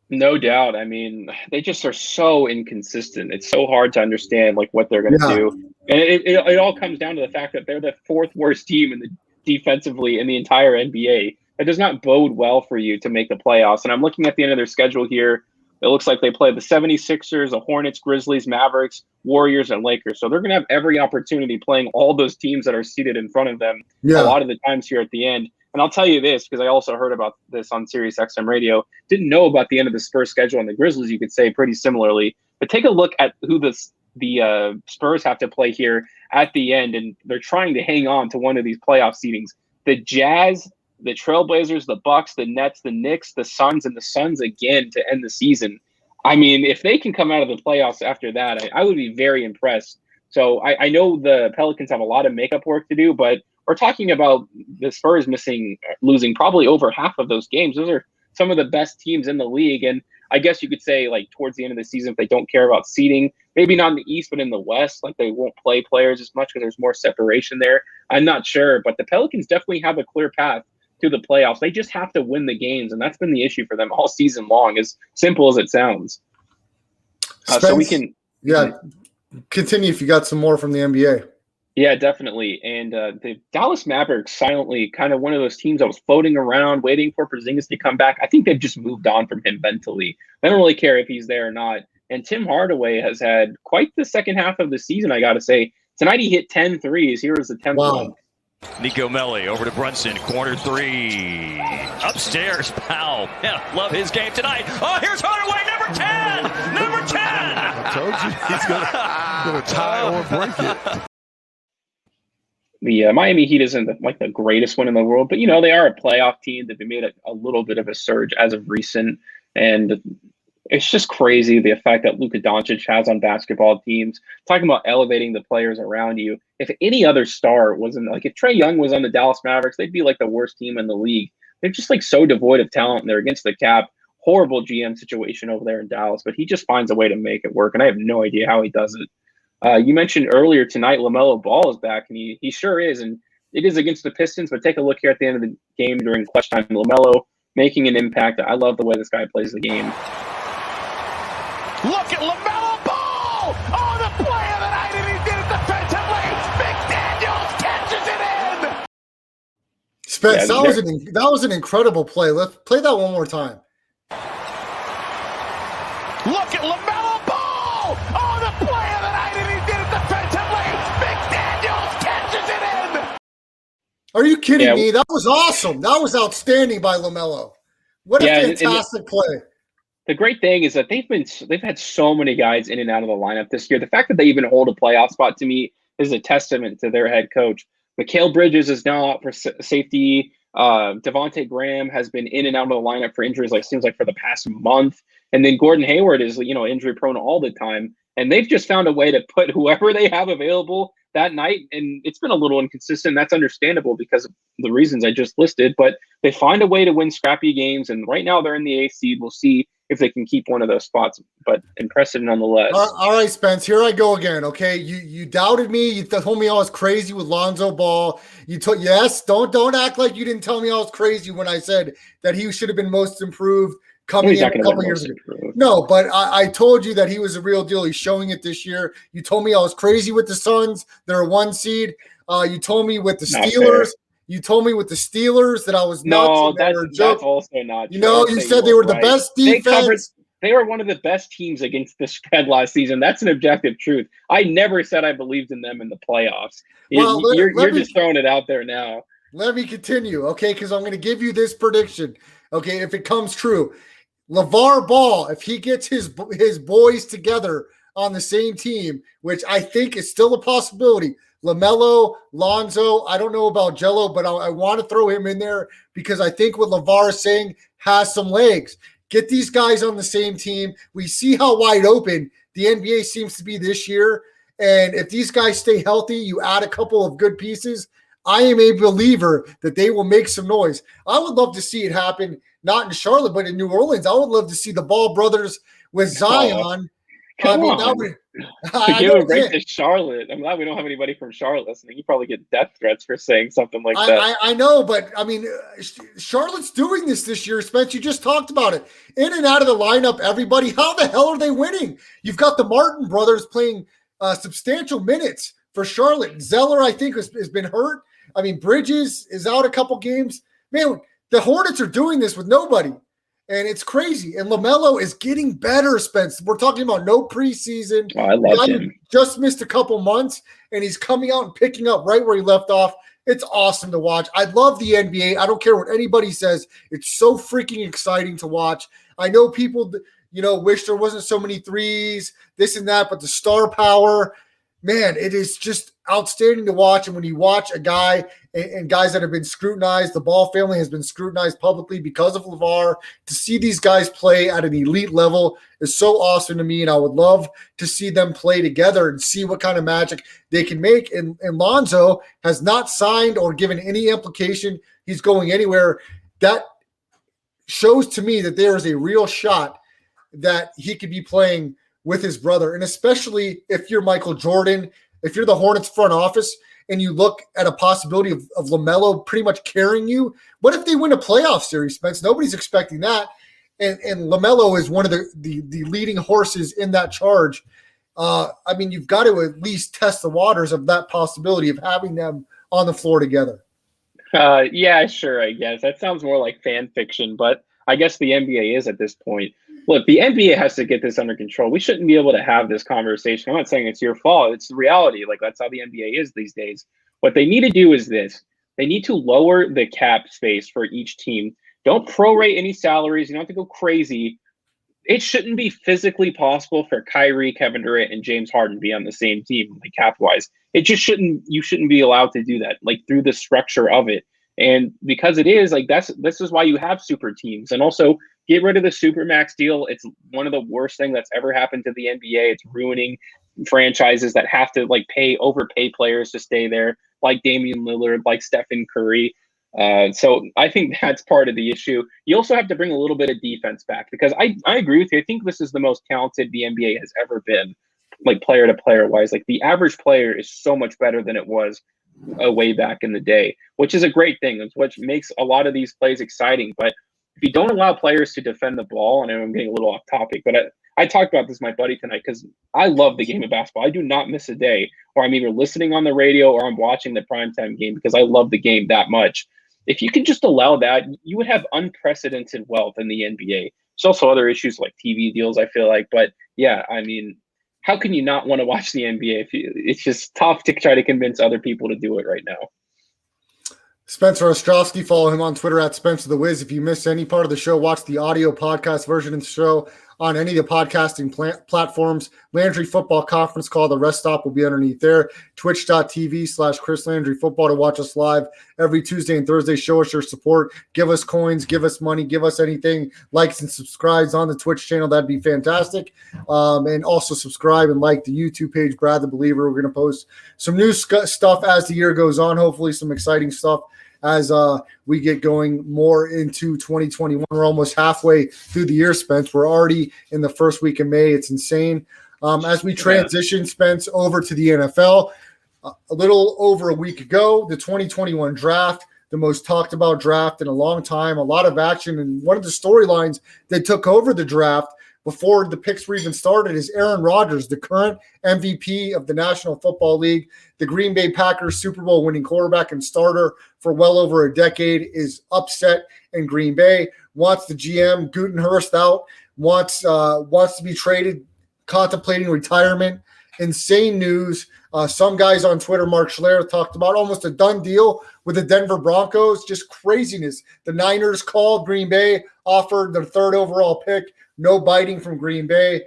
D: No doubt. I mean, they just are so inconsistent. It's so hard to understand what they're going to do. And it all comes down to the fact that they're the 4th worst team defensively in the entire NBA. That does not bode well for you to make the playoffs. And I'm looking at the end of their schedule here. It looks like they play the 76ers, the Hornets, Grizzlies, Mavericks, Warriors, and Lakers. So they're going to have every opportunity playing all those teams that are seated in front of them a lot of the times here at the end. And I'll tell you this, because I also heard about this on Sirius XM radio. Didn't know about the end of the Spurs schedule and the Grizzlies, you could say pretty similarly. But take a look at who the Spurs have to play here at the end, and they're trying to hang on to one of these playoff seedings. The Jazz, the Trailblazers, the Bucks, the Nets, the Knicks, the Suns, and the Suns again to end the season. I mean, if they can come out of the playoffs after that, I would be very impressed. So I know the Pelicans have a lot of makeup work to do, but we're talking about the Spurs losing probably over half of those games. Those are some of the best teams in the league. And I guess you could say, like, towards the end of the season, if they don't care about seeding, maybe not in the East, but in the West, like, they won't play players as much because there's more separation there. I'm not sure, but the Pelicans definitely have a clear path to the playoffs. They just have to win the games, and that's been the issue for them all season long, as simple as it sounds. So we can
C: continue if you got some more from the NBA.
D: Yeah, definitely. And the Dallas Mavericks silently kind of one of those teams that was floating around waiting for Porzingis to come back. I think they've just moved on from him mentally. They don't really care if he's there or not. And Tim Hardaway has had quite the second half of the season, I got to say. Tonight he hit 10 threes. Here is the 10th one.
B: Nico Melli over to Brunson, corner three. Upstairs, Powell. Yeah, love his game tonight. Oh, here's Hardaway, number 10! Number 10!
G: I told you he's gonna tie or break it.
D: The Miami Heat isn't like the greatest one in the world, but, you know, they are a playoff team. They've made a little bit of a surge as of recent. And it's just crazy the effect that Luka Doncic has on basketball teams. Talking about elevating the players around you. If any other star wasn't, like, if Trae Young was on the Dallas Mavericks, they'd be like the worst team in the league. They're just like so devoid of talent, and they're against the cap. Horrible GM situation over there in Dallas, but he just finds a way to make it work, and I have no idea how he does it. You mentioned earlier tonight LaMelo Ball is back, and he sure is, and it is against the Pistons, but take a look here at the end of the game during clutch time. LaMelo making an impact. I love the way this guy plays the game.
F: Look at LaMelo Ball! Oh, the play of the night, and he did it defensively! McDaniels catches it in!
C: Spence, that was an incredible play. Let's play that one more time.
F: Look at LaMelo Ball! Oh, the play of the night, and he did it defensively! McDaniels catches it in!
C: Are you kidding me? That was awesome. That was outstanding by LaMelo. What a fantastic play.
D: The great thing is that they've had so many guys in and out of the lineup this year. The fact that they even hold a playoff spot, to me, is a testament to their head coach. Mikal Bridges is now out for safety. Devontae Graham has been in and out of the lineup for injuries, seems like for the past month. And then Gordon Hayward is, injury prone all the time. And they've just found a way to put whoever they have available that night. And it's been a little inconsistent. That's understandable because of the reasons I just listed. But they find a way to win scrappy games. And right now they're in the 8th seed. We'll see if they can keep one of those spots, but impressive nonetheless.
C: All right, Spence, here I go again. Okay, you doubted me. You told me I was crazy with Lonzo Ball. Don't act like you didn't tell me I was crazy when I said that he should have been most improved coming in a couple years ago. No, but I told you that he was a real deal. He's showing it this year. You told me I was crazy with the Suns. They're a 1 seed. You told me with the Steelers. You told me with the Steelers that I was nuts.
D: No, that's also not true.
C: You said they were the best defense.
D: They were one of the best teams against the spread last season. That's an objective truth. I never said I believed in them in the playoffs. You're just throwing it out there now.
C: Let me continue, okay, because I'm going to give you this prediction, okay, if it comes true. LeVar Ball, if he gets his boys together on the same team, which I think is still a possibility, LaMelo, Lonzo, I don't know about Jello, but I want to throw him in there because I think what LeVar is saying has some legs. Get these guys on the same team. We see how wide open the NBA seems to be this year. And if these guys stay healthy, you add a couple of good pieces, I am a believer that they will make some noise. I would love to see it happen, not in Charlotte, but in New Orleans. I would love to see the Ball brothers with Zion.
D: Give a break to Charlotte. I'm glad we don't have anybody from Charlotte listening. You probably get death threats for saying something like that.
C: I know, but I mean, Charlotte's doing this year. Spence, you just talked about it. In and out of the lineup, everybody. How the hell are they winning? You've got the Martin brothers playing substantial minutes for Charlotte. Zeller, I think, has been hurt. I mean, Bridges is out a couple games. Man, the Hornets are doing this with nobody. And it's crazy. And LaMelo is getting better, Spence. We're talking about no preseason.
D: Oh, I love him.
C: Just missed a couple months, and he's coming out and picking up right where he left off. It's awesome to watch. I love the NBA. I don't care what anybody says. It's so freaking exciting to watch. I know people, wish there wasn't so many threes, this and that, but the star power, man, it is just outstanding to watch. And when you watch a guy and guys that have been scrutinized, the Ball family has been scrutinized publicly because of LeVar, to see these guys play at an elite level is so awesome to me. And I would love to see them play together and see what kind of magic they can make. And Lonzo has not signed or given any implication he's going anywhere. That shows to me that there is a real shot that he could be playing with his brother. And especially if you're Michael Jordan, if you're the Hornets front office and you look at a possibility of LaMelo pretty much carrying you, what if they win a playoff series, Spence? Nobody's expecting that. And LaMelo is one of the leading horses in that charge. You've got to at least test the waters of that possibility of having them on the floor together.
D: Yeah, sure, I guess. That sounds more like fan fiction, but I guess the NBA is at this point. Look, the NBA has to get this under control. We shouldn't be able to have this conversation. I'm not saying it's your fault. It's the reality. Like, that's how the NBA is these days. What they need to do is this. They need to lower the cap space for each team. Don't prorate any salaries. You don't have to go crazy. It shouldn't be physically possible for Kyrie, Kevin Durant, and James Harden to be on the same team, like cap-wise. It just shouldn't. You shouldn't be allowed to do that, like through the structure of it. And because it is, like, this is why you have super teams. And also, get rid of the Supermax deal. It's one of the worst things that's ever happened to the NBA. It's ruining franchises that have to overpay players to stay there, like Damian Lillard, like Stephen Curry. So I think that's part of the issue. You also have to bring a little bit of defense back, because I agree with you. I think this is the most talented the NBA has ever been, like player to player wise. Like, the average player is so much better than it was way back in the day, which is a great thing. It's what makes a lot of these plays exciting. But if you don't allow players to defend the ball, and I'm getting a little off topic, but I talked about this with my buddy tonight because I love the game of basketball. I do not miss a day where I'm either listening on the radio or I'm watching the primetime game because I love the game that much. If you can just allow that, you would have unprecedented wealth in the NBA. There's also other issues like TV deals, I feel like. But yeah, how can you not want to watch the NBA? It's just tough to try to convince other people to do it right now.
C: Spencer Ostrowski, follow him on Twitter at Spencer the Wiz. If you missed any part of the show, watch the audio podcast version of the show on any of the podcasting platforms. Landry Football Conference Call, the rest stop will be underneath there. Twitch.tv/Chris Landry Football to watch us live every Tuesday and Thursday. Show us your support. Give us coins, give us money, give us anything. Likes and subscribes on the Twitch channel. That'd be fantastic. And also subscribe and like the YouTube page, Brad the Believer. We're going to post some new stuff as the year goes on. Hopefully some exciting stuff as we get going more into 2021. We're almost halfway through the year, Spence. We're already in the first week of May. It's insane. As we transition, Spence, over to the NFL, a little over a week ago, the 2021 draft, the most talked about draft in a long time, a lot of action. And one of the storylines that took over the draft before the picks were even started is Aaron Rodgers, the current MVP of the National Football League, the Green Bay Packers Super Bowl winning quarterback and starter for well over a decade, is upset in Green Bay, wants the GM Gutenhurst out, wants to be traded, contemplating retirement. Insane news. Some guys on Twitter, Mark Schler, talked about almost a done deal with the Denver Broncos. Just craziness. The Niners called Green Bay, offered their third overall pick. No biting from Green Bay.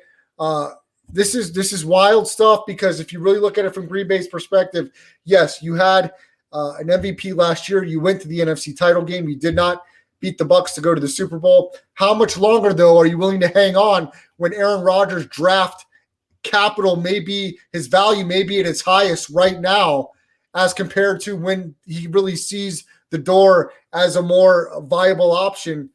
C: This is wild stuff, because if you really look at it from Green Bay's perspective, yes, you had an MVP last year. You went to the NFC title game. You did not beat the Bucs to go to the Super Bowl. How much longer, though, are you willing to hang on when Aaron Rodgers' draft capital his value may be at its highest right now as compared to when he really sees the door as a more viable option?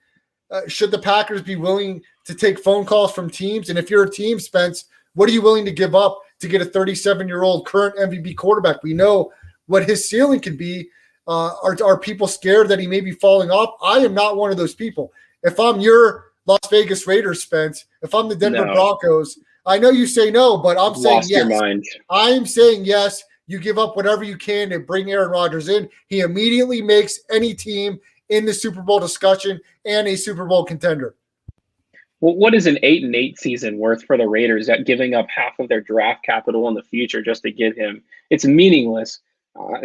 C: Should the Packers be willing to take phone calls from teams? And if you're a team, Spence, what are you willing to give up to get a 37-year-old current MVP quarterback? We know what his ceiling can be. Are people scared that he may be falling off? I am not one of those people. If I'm your Las Vegas Raiders, Spence, if I'm the Denver Broncos, I know you say no, but I'm saying yes. Your mind. I'm saying yes. You give up whatever you can to bring Aaron Rodgers in. He immediately makes any team in the Super Bowl discussion and a Super Bowl contender.
D: Well, what is an 8-8 season worth for the Raiders at giving up half of their draft capital in the future just to get him? It's meaningless.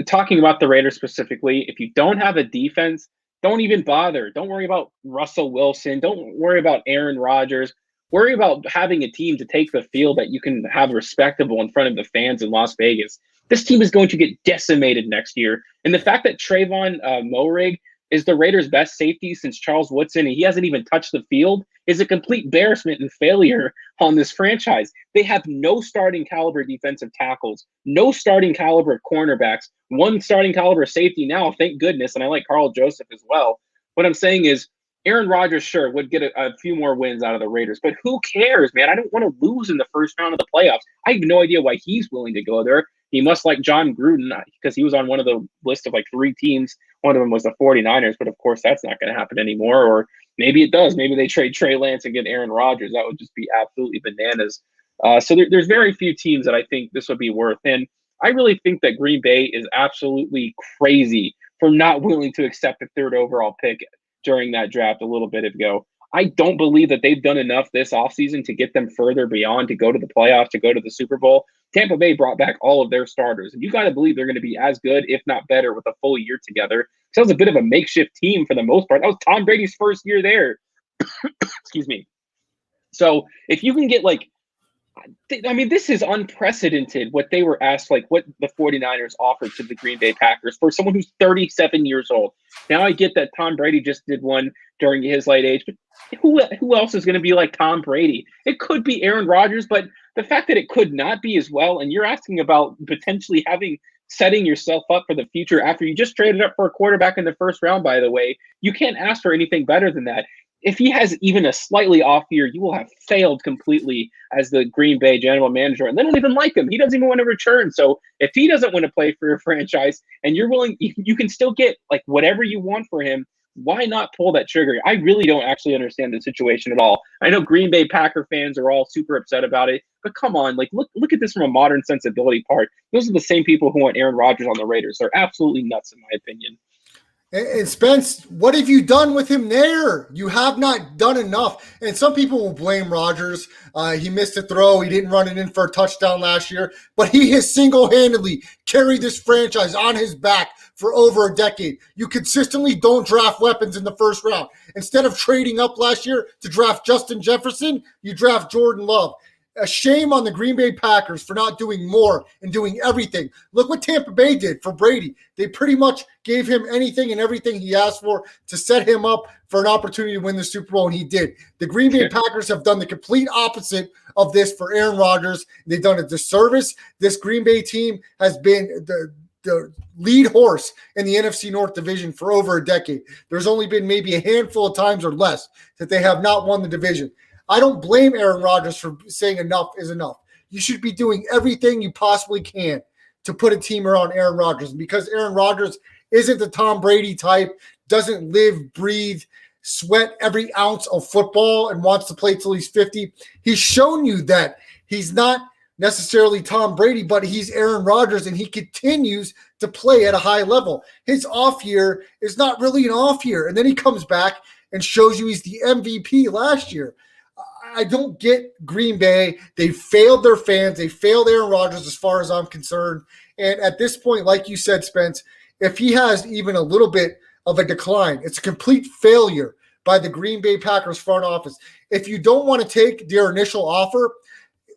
D: talking about the Raiders specifically, if you don't have a defense, don't even bother. Don't worry about Russell Wilson. Don't worry about Aaron Rodgers. Worry about having a team to take the field that you can have respectable in front of the fans in Las Vegas. This team is going to get decimated next year. And the fact that Trayvon Moehrig is the Raiders' best safety since Charles Woodson, and he hasn't even touched the field, is a complete embarrassment and failure on this franchise. They have no starting caliber defensive tackles, no starting caliber cornerbacks, one starting caliber safety now, thank goodness, and I like Carl Joseph as well. What I'm saying is Aaron Rodgers, sure, would get a few more wins out of the Raiders, but who cares, man? I don't want to lose in the first round of the playoffs. I have no idea why he's willing to go there. He must like John Gruden because he was on one of the list of like 3 teams. One of them was the 49ers, but of course that's not going to happen anymore. Or maybe it does. Maybe they trade Trey Lance and get Aaron Rodgers. That would just be absolutely bananas. So there's very few teams that I think this would be worth. And I really think that Green Bay is absolutely crazy for not willing to accept the 3rd overall pick during that draft a little bit ago. I don't believe that they've done enough this offseason to get them further beyond, to go to the playoffs, to go to the Super Bowl. Tampa Bay brought back all of their starters, and you got to believe they're going to be as good, if not better, with a full year together. So that was a bit of a makeshift team for the most part. That was Tom Brady's first year there. Excuse me. So if you can get this is unprecedented what they were asked, like what the 49ers offered to the Green Bay Packers for someone who's 37 years old. Now I get that Tom Brady just did one during his late age, but who else is going to be like Tom Brady? It could be Aaron Rodgers, but the fact that it could not be as well, and you're asking about potentially setting yourself up for the future after you just traded up for a quarterback in the first round, by the way, you can't ask for anything better than that. If he has even a slightly off year, you will have failed completely as the Green Bay general manager. And they don't even like him. He doesn't even want to return. So if he doesn't want to play for your franchise and you're willing, you can still get like whatever you want for him. Why not pull that trigger? I really don't actually understand the situation at all. I know Green Bay Packer fans are all super upset about it, but come on, like look at this from a modern sensibility part. Those are the same people who want Aaron Rodgers on the Raiders. They're absolutely nuts in my opinion.
C: And Spence, what have you done with him there? You have not done enough. And some people will blame Rodgers. He missed a throw. He didn't run it in for a touchdown last year. But he has single-handedly carried this franchise on his back for over a decade. You consistently don't draft weapons in the first round. Instead of trading up last year to draft Justin Jefferson, you draft Jordan Love. A shame on the Green Bay Packers for not doing more and doing everything. Look what Tampa Bay did for Brady. They pretty much gave him anything and everything he asked for to set him up for an opportunity to win the Super Bowl, and he did. The Green Bay Packers have done the complete opposite of this for Aaron Rodgers. They've done a disservice. This Green Bay team has been the lead horse in the NFC North division for over a decade. There's only been maybe a handful of times or less that they have not won the division. I don't blame Aaron Rodgers for saying enough is enough. You should be doing everything you possibly can to put a team around Aaron Rodgers. And because Aaron Rodgers isn't the Tom Brady type, doesn't live, breathe, sweat every ounce of football and wants to play till he's 50, he's shown you that he's not necessarily Tom Brady, but he's Aaron Rodgers, and he continues to play at a high level. His off year is not really an off year. And then he comes back and shows you he's the MVP last year. I don't get Green Bay. They failed their fans. They failed Aaron Rodgers as far as I'm concerned. And at this point, like you said, Spence, if he has even a little bit of a decline, it's a complete failure by the Green Bay Packers front office. If you don't want to take their initial offer,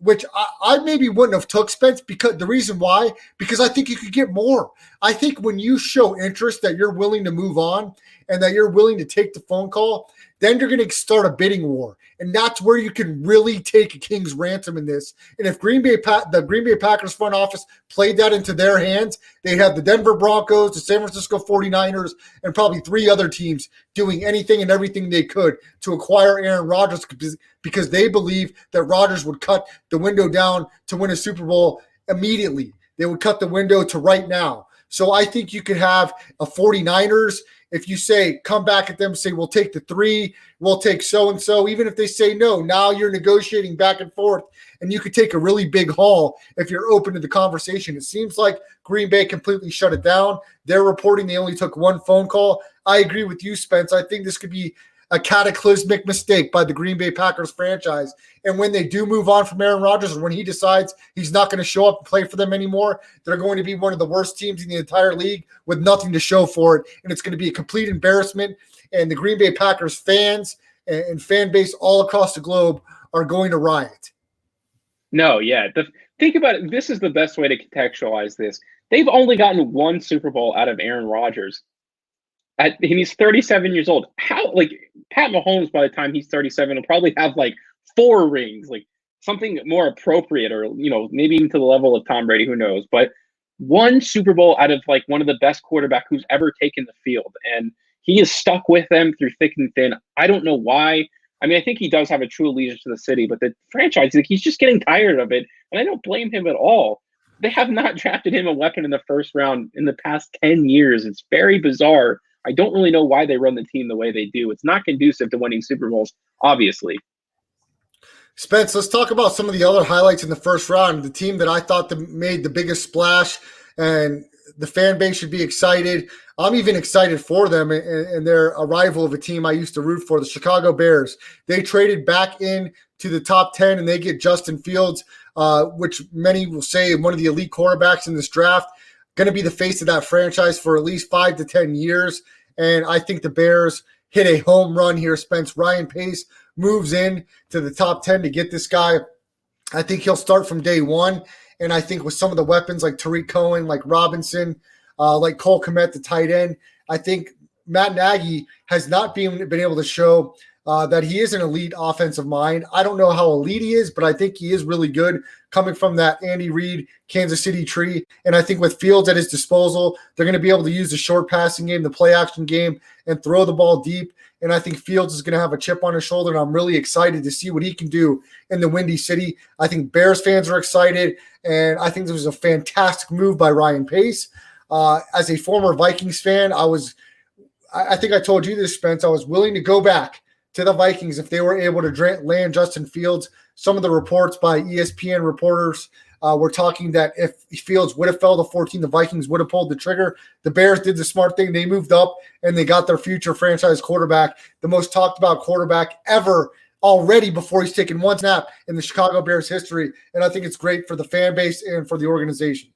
C: which I maybe wouldn't have took, Spence, because the reason why, because I think you could get more. I think when you show interest that you're willing to move on and that you're willing to take the phone call, then you're going to start a bidding war. And that's where you can really take a king's ransom in this. And if the Green Bay Packers front office played that into their hands, they'd have the Denver Broncos, the San Francisco 49ers, and probably 3 other teams doing anything and everything they could to acquire Aaron Rodgers because they believe that Rodgers would cut the window down to win a Super Bowl immediately. They would cut the window to right now. So I think you could have a 49ers. If you say, come back at them, say, we'll take the 3, we'll take so-and-so, even if they say no, now you're negotiating back and forth, and you could take a really big haul if you're open to the conversation. It seems like Green Bay completely shut it down. They're reporting they only took 1 phone call. I agree with you, Spence. I think this could be a cataclysmic mistake by the Green Bay Packers franchise. And when they do move on from Aaron Rodgers, or when he decides he's not going to show up and play for them anymore, they're going to be one of the worst teams in the entire league with nothing to show for it. And it's going to be a complete embarrassment. And the Green Bay Packers fans and fan base all across the globe are going to riot.
D: No, yeah. Think about it. This is the best way to contextualize this. They've only gotten one Super Bowl out of Aaron Rodgers. And he's 37 years old. How, like, Pat Mahomes, by the time he's 37, will probably have like 4 rings, like something more appropriate, or, you know, maybe even to the level of Tom Brady, who knows. But one Super Bowl out of like one of the best quarterback who's ever taken the field. And he is stuck with them through thick and thin. I don't know why. I mean, I think he does have a true allegiance to the city, but the franchise, like, he's just getting tired of it. And I don't blame him at all. They have not drafted him a weapon in the first round in the past 10 years. It's very bizarre. I don't really know why they run the team the way they do. It's not conducive to winning Super Bowls, obviously.
C: Spence, let's talk about some of the other highlights in the first round. The team that I thought made the biggest splash, and the fan base should be excited. I'm even excited for them and they're a rival of a team I used to root for, the Chicago Bears. They traded back in to the top 10 and they get Justin Fields, which many will say one of the elite quarterbacks in this draft, going to be the face of that franchise for at least 5 to 10 years. And I think the Bears hit a home run here, Spence. Ryan Pace moves in to the top 10 to get this guy. I think he'll start from day one. And I think with some of the weapons like Tariq Cohen, like Robinson, like Cole Kmet, the tight end, I think Matt Nagy has not been able to show that he is an elite offensive mind. I don't know how elite he is, but I think he is really good coming from that Andy Reid, Kansas City tree. And I think with Fields at his disposal, they're going to be able to use the short passing game, the play action game, and throw the ball deep. And I think Fields is going to have a chip on his shoulder, and I'm really excited to see what he can do in the Windy City. I think Bears fans are excited, and I think this was a fantastic move by Ryan Pace. As a former Vikings fan, I think I told you this, Spence, I was willing to go back to the Vikings if they were able to land Justin Fields. Some of the reports by ESPN reporters were talking that if Fields would have fell to 14, the Vikings would have pulled the trigger. The Bears did the smart thing. They moved up, and they got their future franchise quarterback, the most talked about quarterback ever already before he's taken one snap in the Chicago Bears history. And I think it's great for the fan base and for the organization.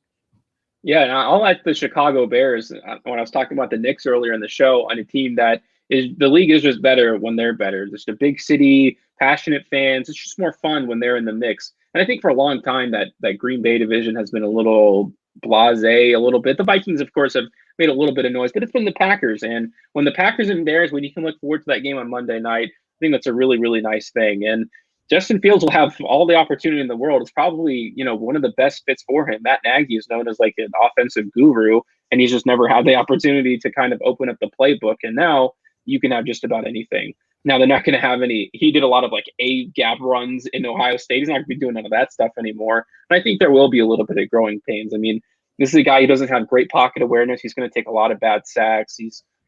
D: Yeah, and I'll like the Chicago Bears. When I was talking about the Knicks earlier in the show, on a team that is, the league is just better when they're better. Just a big city, passionate fans. It's just more fun when they're in the mix. And I think for a long time that Green Bay division has been a little blasé, a little bit. The Vikings, of course, have made a little bit of noise, but it's been the Packers. And when the Packers and Bears, when you can look forward to that game on Monday night, I think that's a really, really nice thing. And Justin Fields will have all the opportunity in the world. It's probably, one of the best fits for him. Matt Nagy is known as like an offensive guru, and he's just never had the opportunity to kind of open up the playbook. And now you can have just about anything. Now they're not going to have any. He did a lot of like A-gap runs in Ohio State. He's not going to be doing none of that stuff anymore. And I think there will be a little bit of growing pains. I mean, this is a guy who doesn't have great pocket awareness. He's going to take a lot of bad sacks.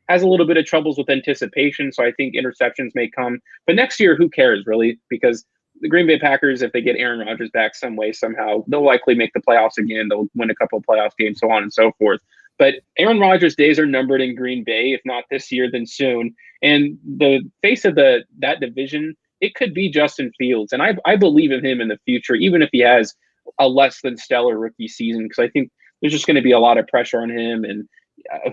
D: Has a little bit of troubles with anticipation, so I think interceptions may come. But next year, who cares, really? Because the Green Bay Packers, if they get Aaron Rodgers back some way, somehow, they'll likely make the playoffs again. They'll win a couple of playoff games, so on and so forth. But Aaron Rodgers' days are numbered in Green Bay, if not this year, then soon. And the face of that division, it could be Justin Fields. And I believe in him in the future, even if he has a less than stellar rookie season, because I think there's just going to be a lot of pressure on him. And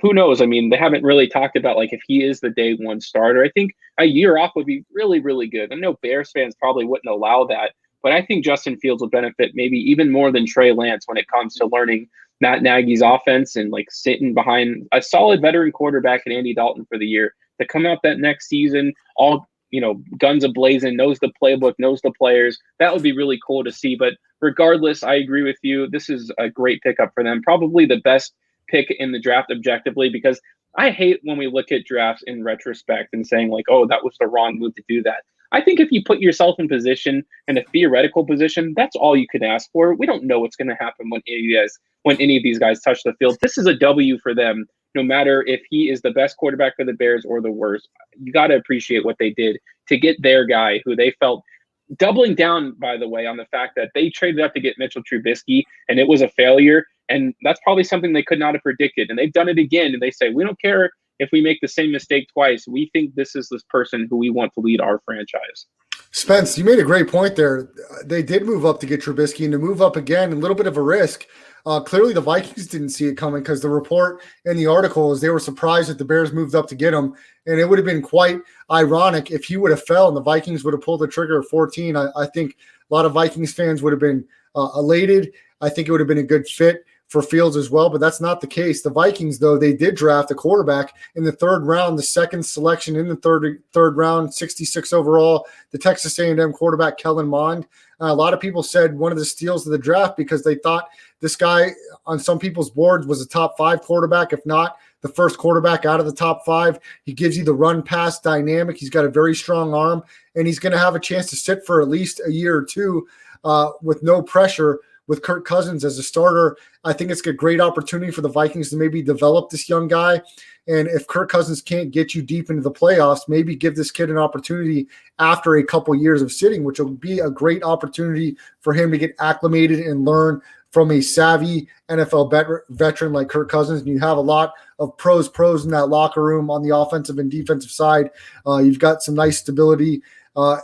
D: who knows? I mean, they haven't really talked about like if he is the day one starter. I think a year off would be really, really good. I know Bears fans probably wouldn't allow that, but I think Justin Fields will benefit maybe even more than Trey Lance when it comes to learning Matt Nagy's offense and like sitting behind a solid veteran quarterback in Andy Dalton for the year to come out that next season, all, guns a-blazing, knows the playbook, knows the players. That would be really cool to see. But regardless, I agree with you. This is a great pickup for them. Probably the best pick in the draft objectively, because I hate when we look at drafts in retrospect and saying like, oh, that was the wrong move to do that. I think if you put yourself in position, in a theoretical position, that's all you can ask for. We don't know what's going to happen when any of these guys touch the field. This is a W for them, no matter if he is the best quarterback for the Bears or the worst. You got to appreciate what they did to get their guy, who they felt, doubling down, by the way, on the fact that they traded up to get Mitchell Trubisky, and it was a failure. And that's probably something they could not have predicted. And they've done it again. And they say, we don't care if we make the same mistake twice, we think this is this person who we want to lead our franchise.
C: Spence, you made a great point there. They did move up to get Trubisky, and to move up again, a little bit of a risk. Clearly, the Vikings didn't see it coming because the report in the article is they were surprised that the Bears moved up to get him, and it would have been quite ironic if he would have fell and the Vikings would have pulled the trigger at 14. I think a lot of Vikings fans would have been elated. I think it would have been a good fit for Fields as well, but that's not the case. The Vikings, though, they did draft a quarterback in the third round, the second selection in the third round, 66 overall, the Texas A&M quarterback Kellen Mond. A lot of people said one of the steals of the draft because they thought this guy on some people's boards was a top 5 quarterback, if not the first quarterback out of the top 5. He gives you the run-pass dynamic. He's got a very strong arm, and he's going to have a chance to sit for at least a year or two with no pressure with Kirk Cousins as a starter. I think it's a great opportunity for the Vikings to maybe develop this young guy. And if Kirk Cousins can't get you deep into the playoffs, maybe give this kid an opportunity after a couple years of sitting, which will be a great opportunity for him to get acclimated and learn from a savvy NFL veteran like Kirk Cousins. And you have a lot of pros in that locker room on the offensive and defensive side. You've got some nice stability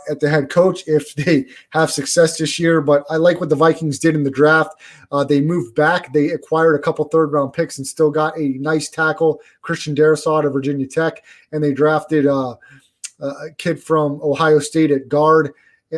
C: at the head coach if they have success this year. But I like what the Vikings did in the draft. They moved back. They acquired a couple third-round picks and still got a nice tackle, Christian Darrisaw out of Virginia Tech. And they drafted a kid from Ohio State at guard,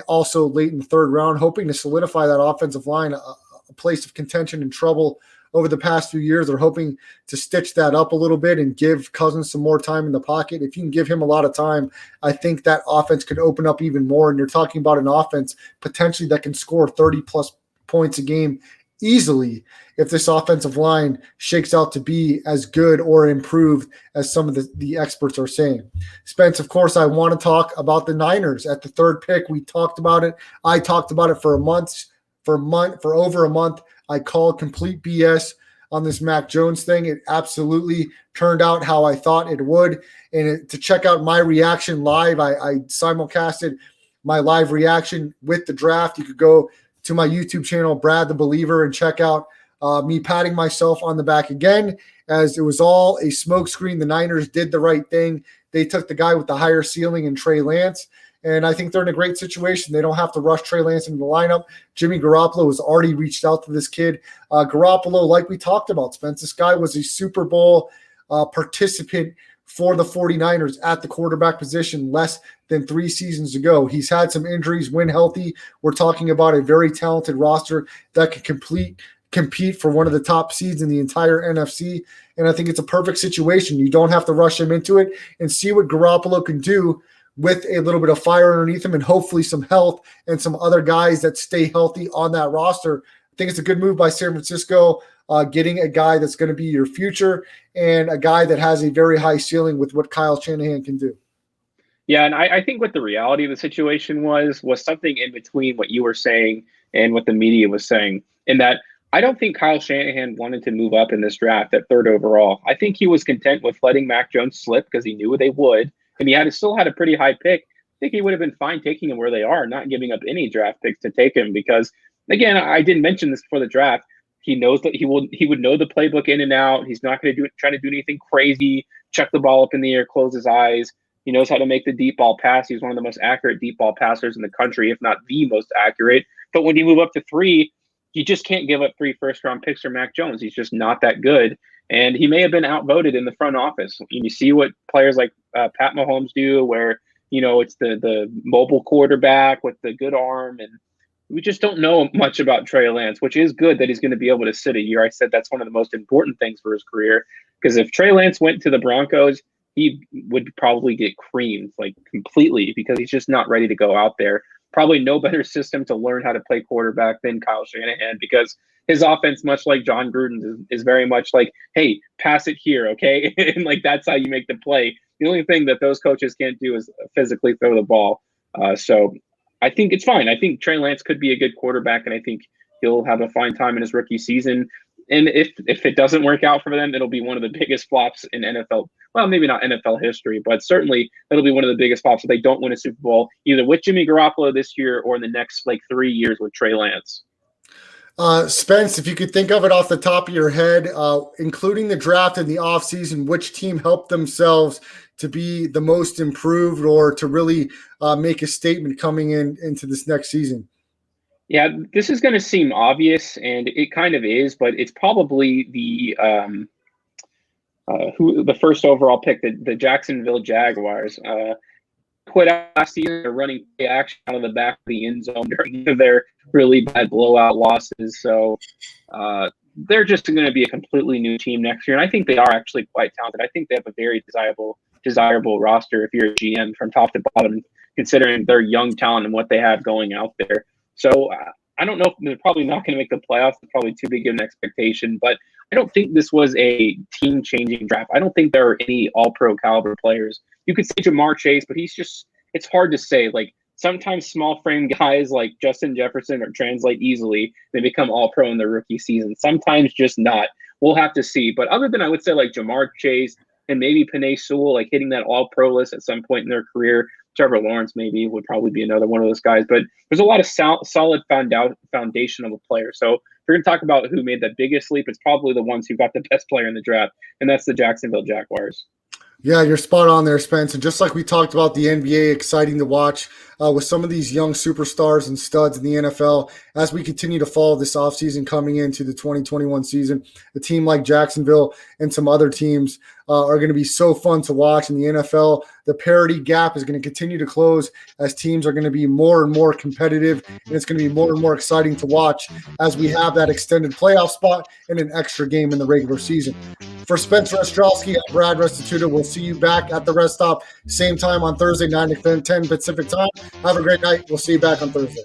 C: also late in the third round, hoping to solidify that offensive line, a place of contention and trouble over the past few years. They're hoping to stitch that up a little bit and give Cousins some more time in the pocket. If you can give him a lot of time, I think that offense could open up even more. And you're talking about an offense potentially that can score 30-plus points a game easily if this offensive line shakes out to be as good or improved as some of the experts are saying. Spence, of course, I want to talk about the Niners at the third pick. We talked about it. I talked about it for over a month. I called complete BS on this Mac Jones thing. It absolutely turned out how I thought it would. And to check out my reaction live, I simulcasted my live reaction with the draft. You could go to my YouTube channel, Brad the Believer, and check out me patting myself on the back again, as it was all a smokescreen. The Niners did the right thing. They took the guy with the higher ceiling in Trey Lance. And I think they're in a great situation. They don't have to rush Trey Lance into the lineup. Jimmy Garoppolo has already reached out to this kid. Garoppolo, like we talked about, Spence, this guy was a Super Bowl participant for the 49ers at the quarterback position less than 3 seasons ago. He's had some injuries. When healthy, we're talking about a very talented roster that can compete for one of the top seeds in the entire NFC. And I think it's a perfect situation. You don't have to rush him into it, and see what Garoppolo can do with a little bit of fire underneath him and hopefully some health and some other guys that stay healthy on that roster. I think it's a good move by San Francisco, getting a guy that's going to be your future and a guy that has a very high ceiling with what Kyle Shanahan can do.
D: Yeah, and I think what the reality of the situation was something in between what you were saying and what the media was saying, in that I don't think Kyle Shanahan wanted to move up in this draft at 3rd overall. I think he was content with letting Mac Jones slip because he knew they would. And he still had a pretty high pick. I think he would have been fine taking him where they are, not giving up any draft picks to take him. Because, again, I didn't mention this before the draft. He knows that he would know the playbook in and out. He's not going to try to do anything crazy, chuck the ball up in the air, close his eyes. He knows how to make the deep ball pass. He's one of the most accurate deep ball passers in the country, if not the most accurate. But when you move up to 3, you just can't give up 3 first-round picks for Mac Jones. He's just not that good. And he may have been outvoted in the front office. You see what players like Pat Mahomes do, where, it's the mobile quarterback with the good arm. And we just don't know much about Trey Lance, which is good that he's going to be able to sit a year. I said that's one of the most important things for his career, because if Trey Lance went to the Broncos, he would probably get creamed completely, because he's just not ready to go out there. Probably no better system to learn how to play quarterback than Kyle Shanahan, because his offense, much like John Gruden's, is very much like, hey, pass it here, okay? And that's how you make the play. The only thing that those coaches can't do is physically throw the ball. So I think it's fine. I think Trey Lance could be a good quarterback, and I think he'll have a fine time in his rookie season. And if it doesn't work out for them, it'll be one of the biggest flops in NFL. Well, maybe not NFL history, but certainly it'll be one of the biggest flops if they don't win a Super Bowl, either with Jimmy Garoppolo this year or in the next 3 years with Trey Lance.
C: Spence, if you could think of it off the top of your head, including the draft and the offseason, which team helped themselves to be the most improved or to really make a statement coming into this next season?
D: Yeah, this is going to seem obvious, and it kind of is, but it's probably the first overall pick, the Jacksonville Jaguars. Quit out last season. They're running play action out of the back of the end zone during their really bad blowout losses. So they're just going to be a completely new team next year, and I think they are actually quite talented. I think they have a very desirable roster if you're a GM from top to bottom, considering their young talent and what they have going out there. So I don't know if they're probably not going to make the playoffs. It's probably too big of an expectation, but I don't think this was a team-changing draft. I don't think there are any all-pro caliber players. You could say Jamar Chase, but it's hard to say. Like, sometimes small frame guys like Justin Jefferson or translate easily. They become all-pro in their rookie season. Sometimes just not. We'll have to see. But other than, I would say, like Jamar Chase and maybe Penei Sewell, like hitting that all-pro list at some point in their career, Trevor Lawrence maybe would probably be another one of those guys. But there's a lot of solid foundation of a player. So if we're going to talk about who made the biggest leap, it's probably the ones who got the best player in the draft, and that's the Jacksonville Jaguars.
C: Yeah, you're spot on there, Spence. And just like we talked about the NBA, exciting to watch with some of these young superstars and studs in the NFL as we continue to follow this offseason coming into the 2021 season. A team like Jacksonville and some other teams are going to be so fun to watch in the NFL. The parity gap is going to continue to close as teams are going to be more and more competitive, and it's going to be more and more exciting to watch as we have that extended playoff spot and an extra game in the regular season. For Spencer Ostrowski and Brad Restituto, we'll see you back at the Rest Stop, same time on Thursday, 9 to 10 Pacific time. Have a great night. We'll see you back on Thursday.